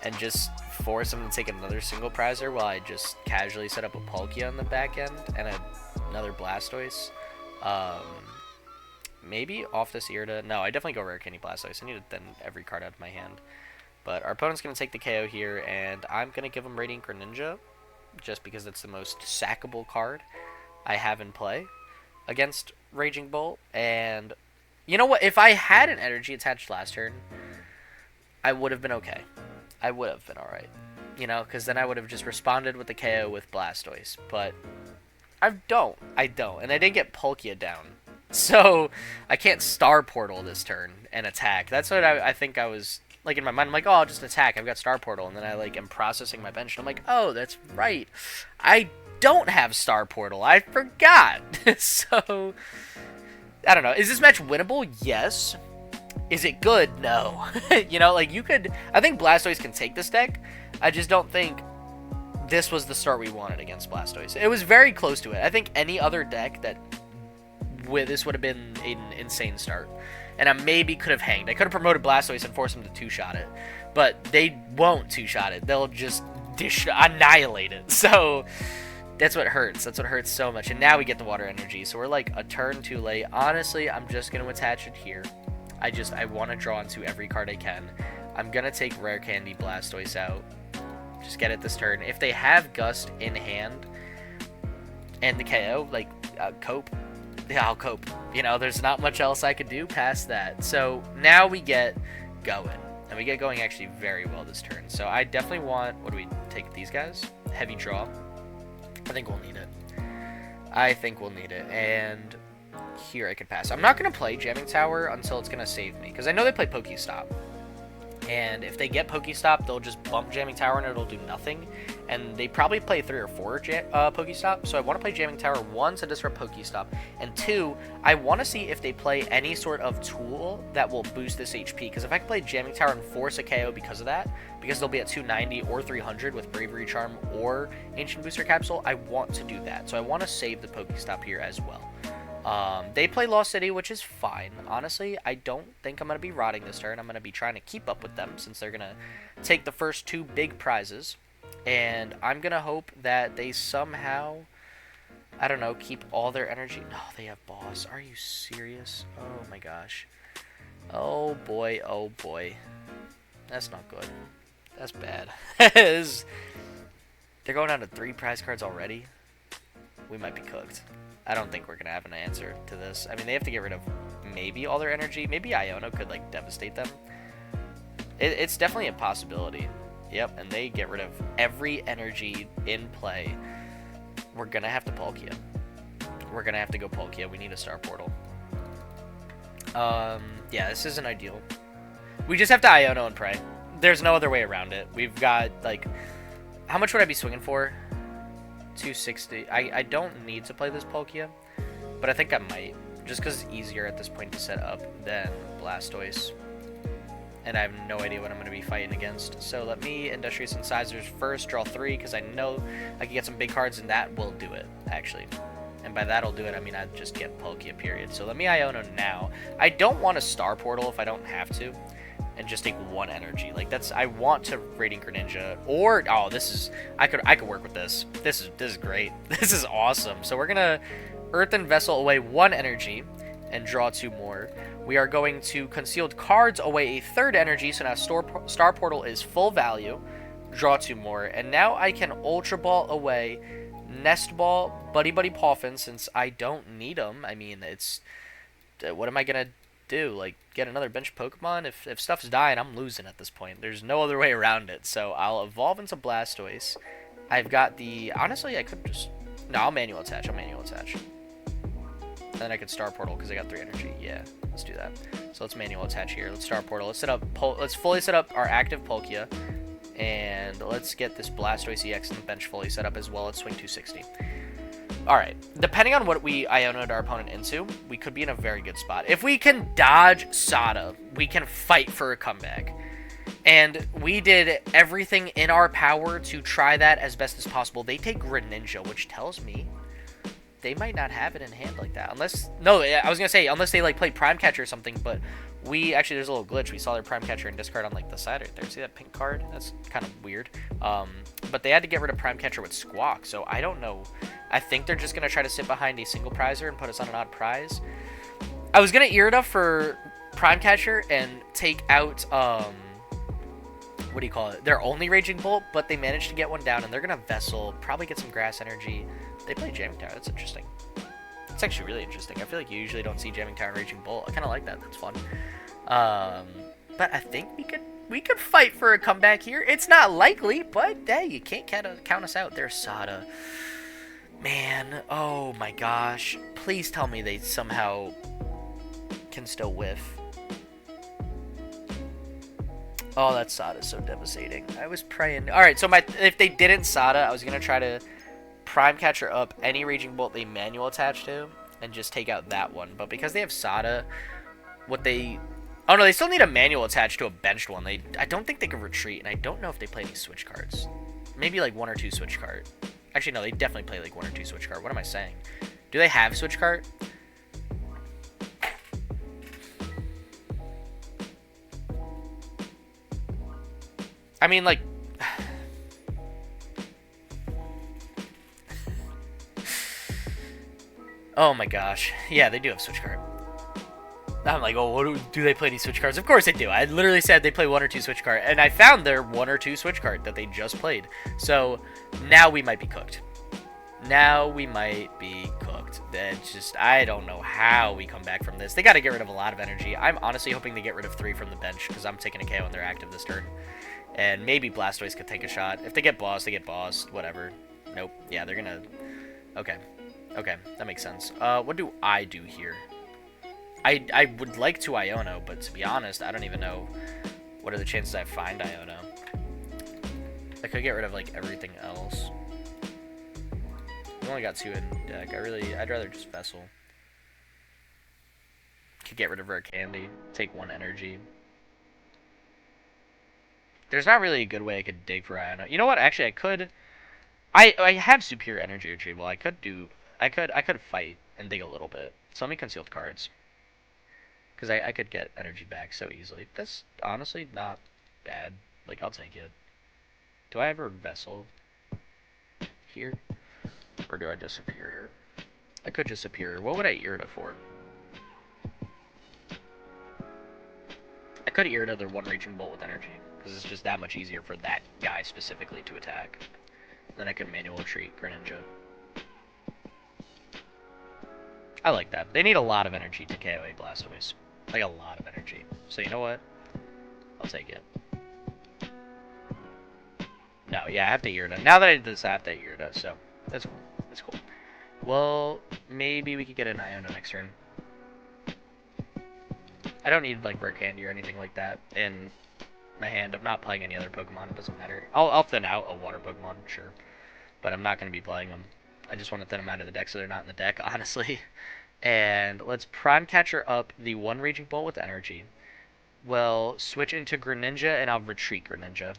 [SPEAKER 1] And just force him to take another single prizer while I just casually set up a Palkia on the back end. And another Blastoise. Maybe off this Irida. No, I definitely go Rare Candy Blastoise. I need to thin every card out of my hand. But our opponent's going to take the KO here. And I'm going to give him Radiant Greninja. Just because it's the most sackable card I have in play against Raging Bolt. And you know what? If I had an energy attached last turn, I would have been okay. I would have been alright. you know, because then I would have just responded with the KO with Blastoise. But I don't, and I didn't get Palkia down, so I can't Star Portal this turn and attack. That's what I think I was like in my mind. I'm like, oh, I'll just attack. I've got Star Portal, and then I like am processing my bench, and I'm like, oh, that's right, I don't have Star Portal. I forgot. So I don't know. Is this match winnable? Yes. Is it good? No. You know, like you could. I think Blastoise can take this deck. I just don't think this was the start we wanted against Blastoise. It was very close to it. I think any other deck that this would have been an insane start. And I maybe could have hanged. I could have promoted Blastoise and forced him to two-shot it. But they won't two-shot it. They'll just annihilate it. So that's what hurts. That's what hurts so much. And now we get the Water Energy. So we're like a turn too late. Honestly, I'm just going to attach it here. I want to draw into every card I can. I'm going to take Rare Candy Blastoise out. Just get it this turn. If they have Gust in hand and the KO, like Cope, yeah, I'll Cope. You know, there's not much else I could do past that. So now we get going. And we get going actually very well this turn. So I definitely want, what do we take these guys? Heavy draw. I think we'll need it. I think we'll need it. And here I can pass. I'm not going to play Jamming Tower until it's going to save me. Because I know they play Pokestop. And if they get Pokestop, they'll just bump Jamming Tower and it'll do nothing. And they probably play 3 or 4 Pokestop. So I want to play Jamming Tower, 1, to disrupt Pokestop. And 2, I want to see if they play any sort of tool that will boost this HP. Because if I can play Jamming Tower and force a KO because of that, because they'll be at 290 or 300 with Bravery Charm or Ancient Booster Capsule, I want to do that. So I want to save the Pokestop here as well. They play Lost City, which is fine. Honestly, I don't think I'm going to be rotting this turn. I'm going to be trying to keep up with them since they're going to take the first 2 big prizes. And I'm going to hope that they somehow, I don't know, keep all their energy. No, they have Boss. Are you serious? Oh my gosh. Oh boy, oh boy. That's not good. That's bad. They're going down to 3 prize cards already. We might be cooked. I don't think we're going to have an answer to this. I mean, they have to get rid of maybe all their energy. Maybe Iono could, like, devastate them. It's definitely a possibility. Yep, and they get rid of every energy in play. We're going to have to Palkia. We're going to have to go Palkia. We need a Star Portal. Yeah, this isn't ideal. We just have to Iono and pray. There's no other way around it. We've got, like... How much would I be swinging for? 260. I don't need to play this Palkia, but I think I might, just because it's easier at this point to set up than Blastoise, and I have no idea what I'm going to be fighting against. So let me Industrious Incisors first, draw 3, because I know I can get some big cards, and that will do it, actually. And by that I'll do it, I mean I'd just get Palkia, period. So let me Iono now. I don't want a Star Portal if I don't have to, and just take 1 energy. Like, that's, I want to Radiant Greninja, or, oh, this is, I could work with this. This is great. This is awesome. So we're gonna Earthen Vessel away 1 energy, and draw 2 more. We are going to Concealed Cards away a 3rd energy, so now Star Portal is full value, draw 2 more, and now I can Ultra Ball away Nest Ball, Buddy-Buddy Poffin, since I don't need them. I mean, it's, what am I gonna do? Like, get another bench Pokemon? If stuff's dying, I'm losing at this point. There's no other way around it. So I'll evolve into Blastoise. I've got the, honestly, I could just, no, I'll manual attach. And then I could Star Portal because I got 3 energy. Yeah, let's do that. So let's manual attach here. Let's Star Portal. Let's fully set up our active Palkia, and let's get this Blastoise EX in the bench fully set up as well. Let's swing 260. Alright, depending on what we Ionoed our opponent into, we could be in a very good spot. If we can dodge Sada, we can fight for a comeback. And we did everything in our power to try that as best as possible. They take Greninja, which tells me they might not have it in hand like that. Unless, no, I was going to say, unless they, like, play Prime Catcher or something, but we, actually, there's a little glitch. We saw their Prime Catcher and discard on, like, the side right there. See that pink card? That's kind of weird. But they had to get rid of Prime Catcher with Squawk, so I don't know. I think they're just going to try to sit behind a single prizer and put us on an odd prize. I was going to Irida for Prime Catcher and take out, what do you call it? Their only Raging Bolt, but they managed to get one down, and they're going to Vessel, probably get some Grass Energy. They play Jamming Tower. That's interesting. It's actually really interesting. I feel like you usually don't see Jamming Tower and Raging Bolt. I kind of like that. That's fun. But I think We could fight for a comeback here. It's not likely, but hey, you can't count us out. There's Sada. Man, oh my gosh. Please tell me they somehow can still whiff. Oh, that Sada's so devastating. I was praying. Alright, so if they didn't Sada, I was going to try to Prime Catcher up any Raging Bolt they manual attach to and just take out that one. But because they have Sada, what they... Oh no, they still need a manual attached to a benched one. I don't think they can retreat, and I don't know if they play any switch cards. Maybe like 1 or 2 switch card. Actually, no, they definitely play like 1 or 2 switch card. What am I saying? Do they have switch card? I mean, like... Oh my gosh. Yeah, they do have switch card. I'm like, oh, what do they play these switch cards? Of course they do. I literally said they play 1 or 2 switch card, and I found their 1 or 2 switch card that they just played. So now we might be cooked. Now we might be cooked. That's just, I don't know how we come back from this. They got to get rid of a lot of energy. I'm honestly hoping they get rid of 3 from the bench, because I'm taking a KO when they're active this turn. And maybe Blastoise could take a shot. If they get bossed, they get bossed. Whatever. Nope. Yeah, they're gonna... Okay. Okay, that makes sense. What do I do here? I would like to Iono, but to be honest, I don't even know what are the chances I find Iono. I could get rid of, like, everything else. We only got 2 in deck. I'd rather just Vessel. Could get rid of Rare Candy. Take 1 energy. There's not really a good way I could dig for Iono. You know what? Actually, I could... I have superior energy retrieval. I could fight and dig a little bit. So let me conceal the cards. Because I could get energy back so easily. That's honestly not bad. Like, I'll take it. Do I ever Vessel here? Or do I just Superior? I could just Superior. What would I Irida for? I could Irida their 1 Raging Bolt with energy. Because it's just that much easier for that guy specifically to attack. Then I could manual retreat Greninja. I like that. They need a lot of energy to KO a Blastoise. Like, a lot of energy. So, you know what? I'll take it. No, yeah, I have to Irida. Now that I did this, I have to Irida, so that's cool. Well, maybe we could get an Iono next turn. I don't need, like, Rare Candy or anything like that in my hand. I'm not playing any other Pokemon. It doesn't matter. I'll thin out a water Pokemon, sure. But I'm not going to be playing them. I just want to thin them out of the deck so they're not in the deck, honestly. And let's Prime Catcher up the 1 Raging Bolt with energy. We'll switch into Greninja, and I'll retreat Greninja.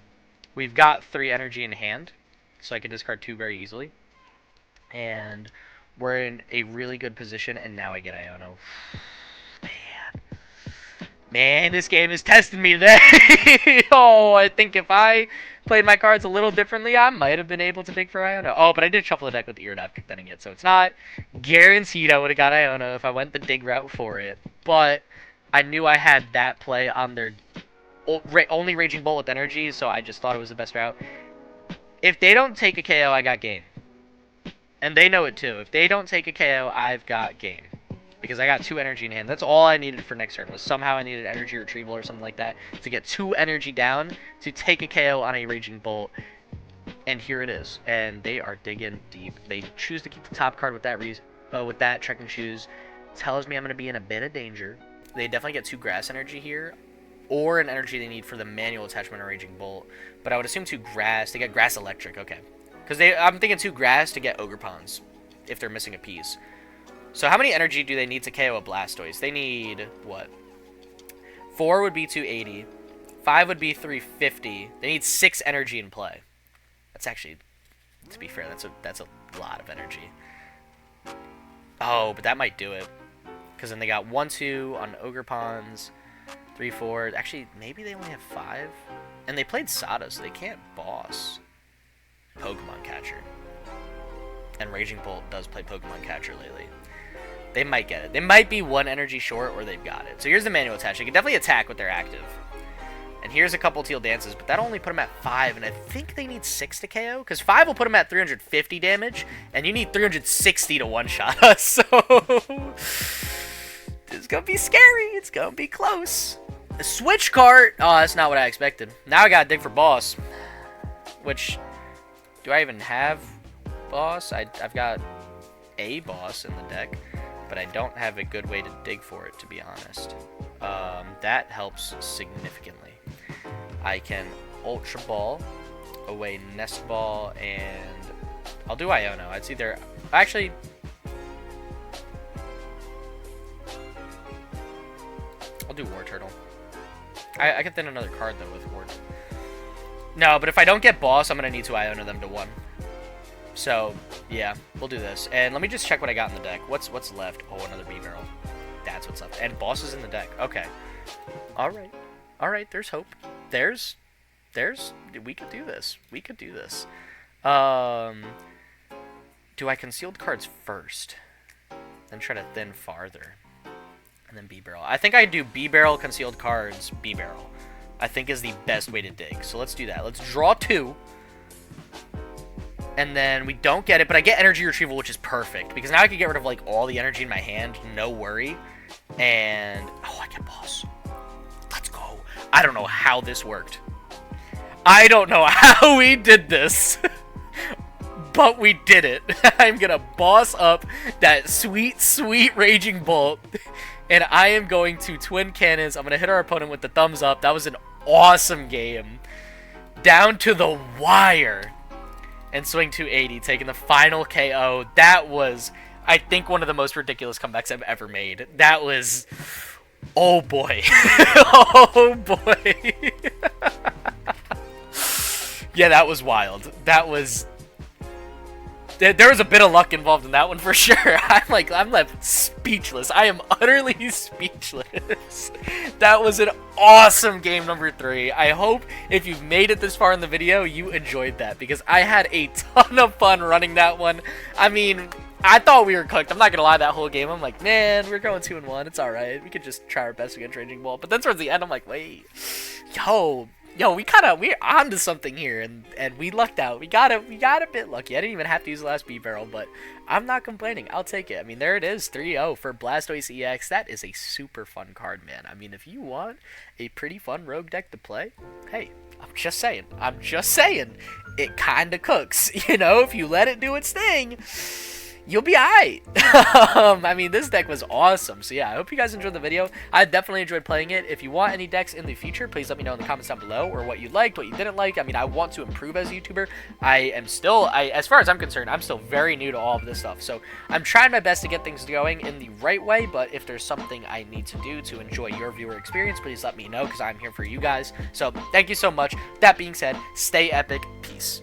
[SPEAKER 1] We've got 3 energy in hand, so I can discard 2 very easily. And we're in a really good position, and now I get Iono. Man, this game is testing me today. Oh, I think if I played my cards a little differently, I might have been able to dig for Iono. Oh, but I did shuffle the deck with the Irida after thinning it, so it's not guaranteed I would have got Iono if I went the dig route for it. But I knew I had that play on their only Raging Bolt with energy, so I just thought it was the best route. If they don't take a KO, I got game. And they know it too. If they don't take a KO, I've got game. Because I got 2 energy in hand. That's all I needed for next turn. Was somehow I needed energy retrieval or something like that to get 2 energy down to take a KO on a Raging Bolt. And here it is. And they are digging deep. They choose to keep the top card with that Trekking Shoes. Tells me I'm going to be in a bit of danger. They definitely get 2 grass energy here. Or an energy they need for the manual attachment of Raging Bolt. But I would assume 2 grass. They get grass electric. Okay. Because I'm thinking 2 grass to get Ogre Pawns. If they're missing a piece. So how many energy do they need to KO a Blastoise? They need, what? 4 would be 280. 5 would be 350. They need 6 energy in play. That's actually, to be fair, that's a lot of energy. Oh, but that might do it. Because then they got 1, 2 on Ogre Pawns. 3, 4. Actually, maybe they only have 5. And they played Sada, so they can't boss Pokemon Catcher. And Raging Bolt does play Pokemon Catcher lately. They might get it. They might be 1 energy short, or they've got it. So here's the manual attach. They can definitely attack with their active. And here's a couple Teal Dances, but that'll only put them at 5, and I think they need 6 to KO, because 5 will put them at 350 damage, and you need 360 to one-shot us, so... It's gonna be scary. It's gonna be close. A switch card? Oh, that's not what I expected. Now I gotta dig for boss. Which, do I even have boss? I've got a boss in the deck, but I don't have a good way to dig for it, to be honest. That helps significantly. I can Ultra Ball away Nest Ball, and I'll do Iono. It's either... Actually... I'll do Wartortle. I could thin another card, though, with Ward. No, but if I don't get boss, I'm going to need to Iono them to 1. So, yeah, we'll do this. And let me just check what I got in the deck. What's left? Oh, another Bibarel. That's what's left. And boss is in the deck. Okay. Alright. Alright, there's hope. There's... We could do this. We could do this. Do I concealed cards first? Then try to thin farther. And then Bibarel. I think I do Bibarel, concealed cards, Bibarel. I think is the best way to dig. So let's do that. Let's draw 2. And then we don't get it, but I get energy retrieval, which is perfect. Because now I can get rid of, like, all the energy in my hand. No worry. And... oh, I get boss. Let's go. I don't know how this worked. I don't know how we did this. But we did it. I'm gonna boss up that sweet, sweet Raging Bolt. And I am going to Twin Cannons. I'm gonna hit our opponent with the thumbs up. That was an awesome game. Down to the wire. And swing 280, taking the final KO. That was, I think, one of the most ridiculous comebacks I've ever made. That was... oh boy. Oh boy. Yeah, that was wild. That was... there was a bit of luck involved in that one for sure. I'm left speechless. I am utterly speechless. That was an awesome game number 3. I hope if you've made it this far in the video, you enjoyed that, because I had a ton of fun running that one. I mean, I thought we were cooked. I'm not gonna lie, that whole game, I'm like, man, we're going 2-1. It's alright. We could just try our best against Raging Ball. But then towards the end, I'm like, wait. Yo, we're onto something here, and we lucked out. We got a bit lucky. I didn't even have to use the last Bibarel, but I'm not complaining. I'll take it. I mean, there it is, 3-0 for Blastoise EX. That is a super fun card, man. I mean, if you want a pretty fun rogue deck to play, hey, I'm just saying. It kind of cooks. You know, if you let it do its thing, you'll be alright. I mean, this deck was awesome. So yeah, I hope you guys enjoyed the video. I definitely enjoyed playing it. If you want any decks in the future, please let me know in the comments down below, or what you liked, what you didn't like. I mean, I want to improve as a YouTuber. As far as I'm concerned, I'm still very new to all of this stuff. So I'm trying my best to get things going in the right way, but if there's something I need to do to enjoy your viewer experience, please let me know, because I'm here for you guys. So thank you so much. That being said, stay epic. Peace.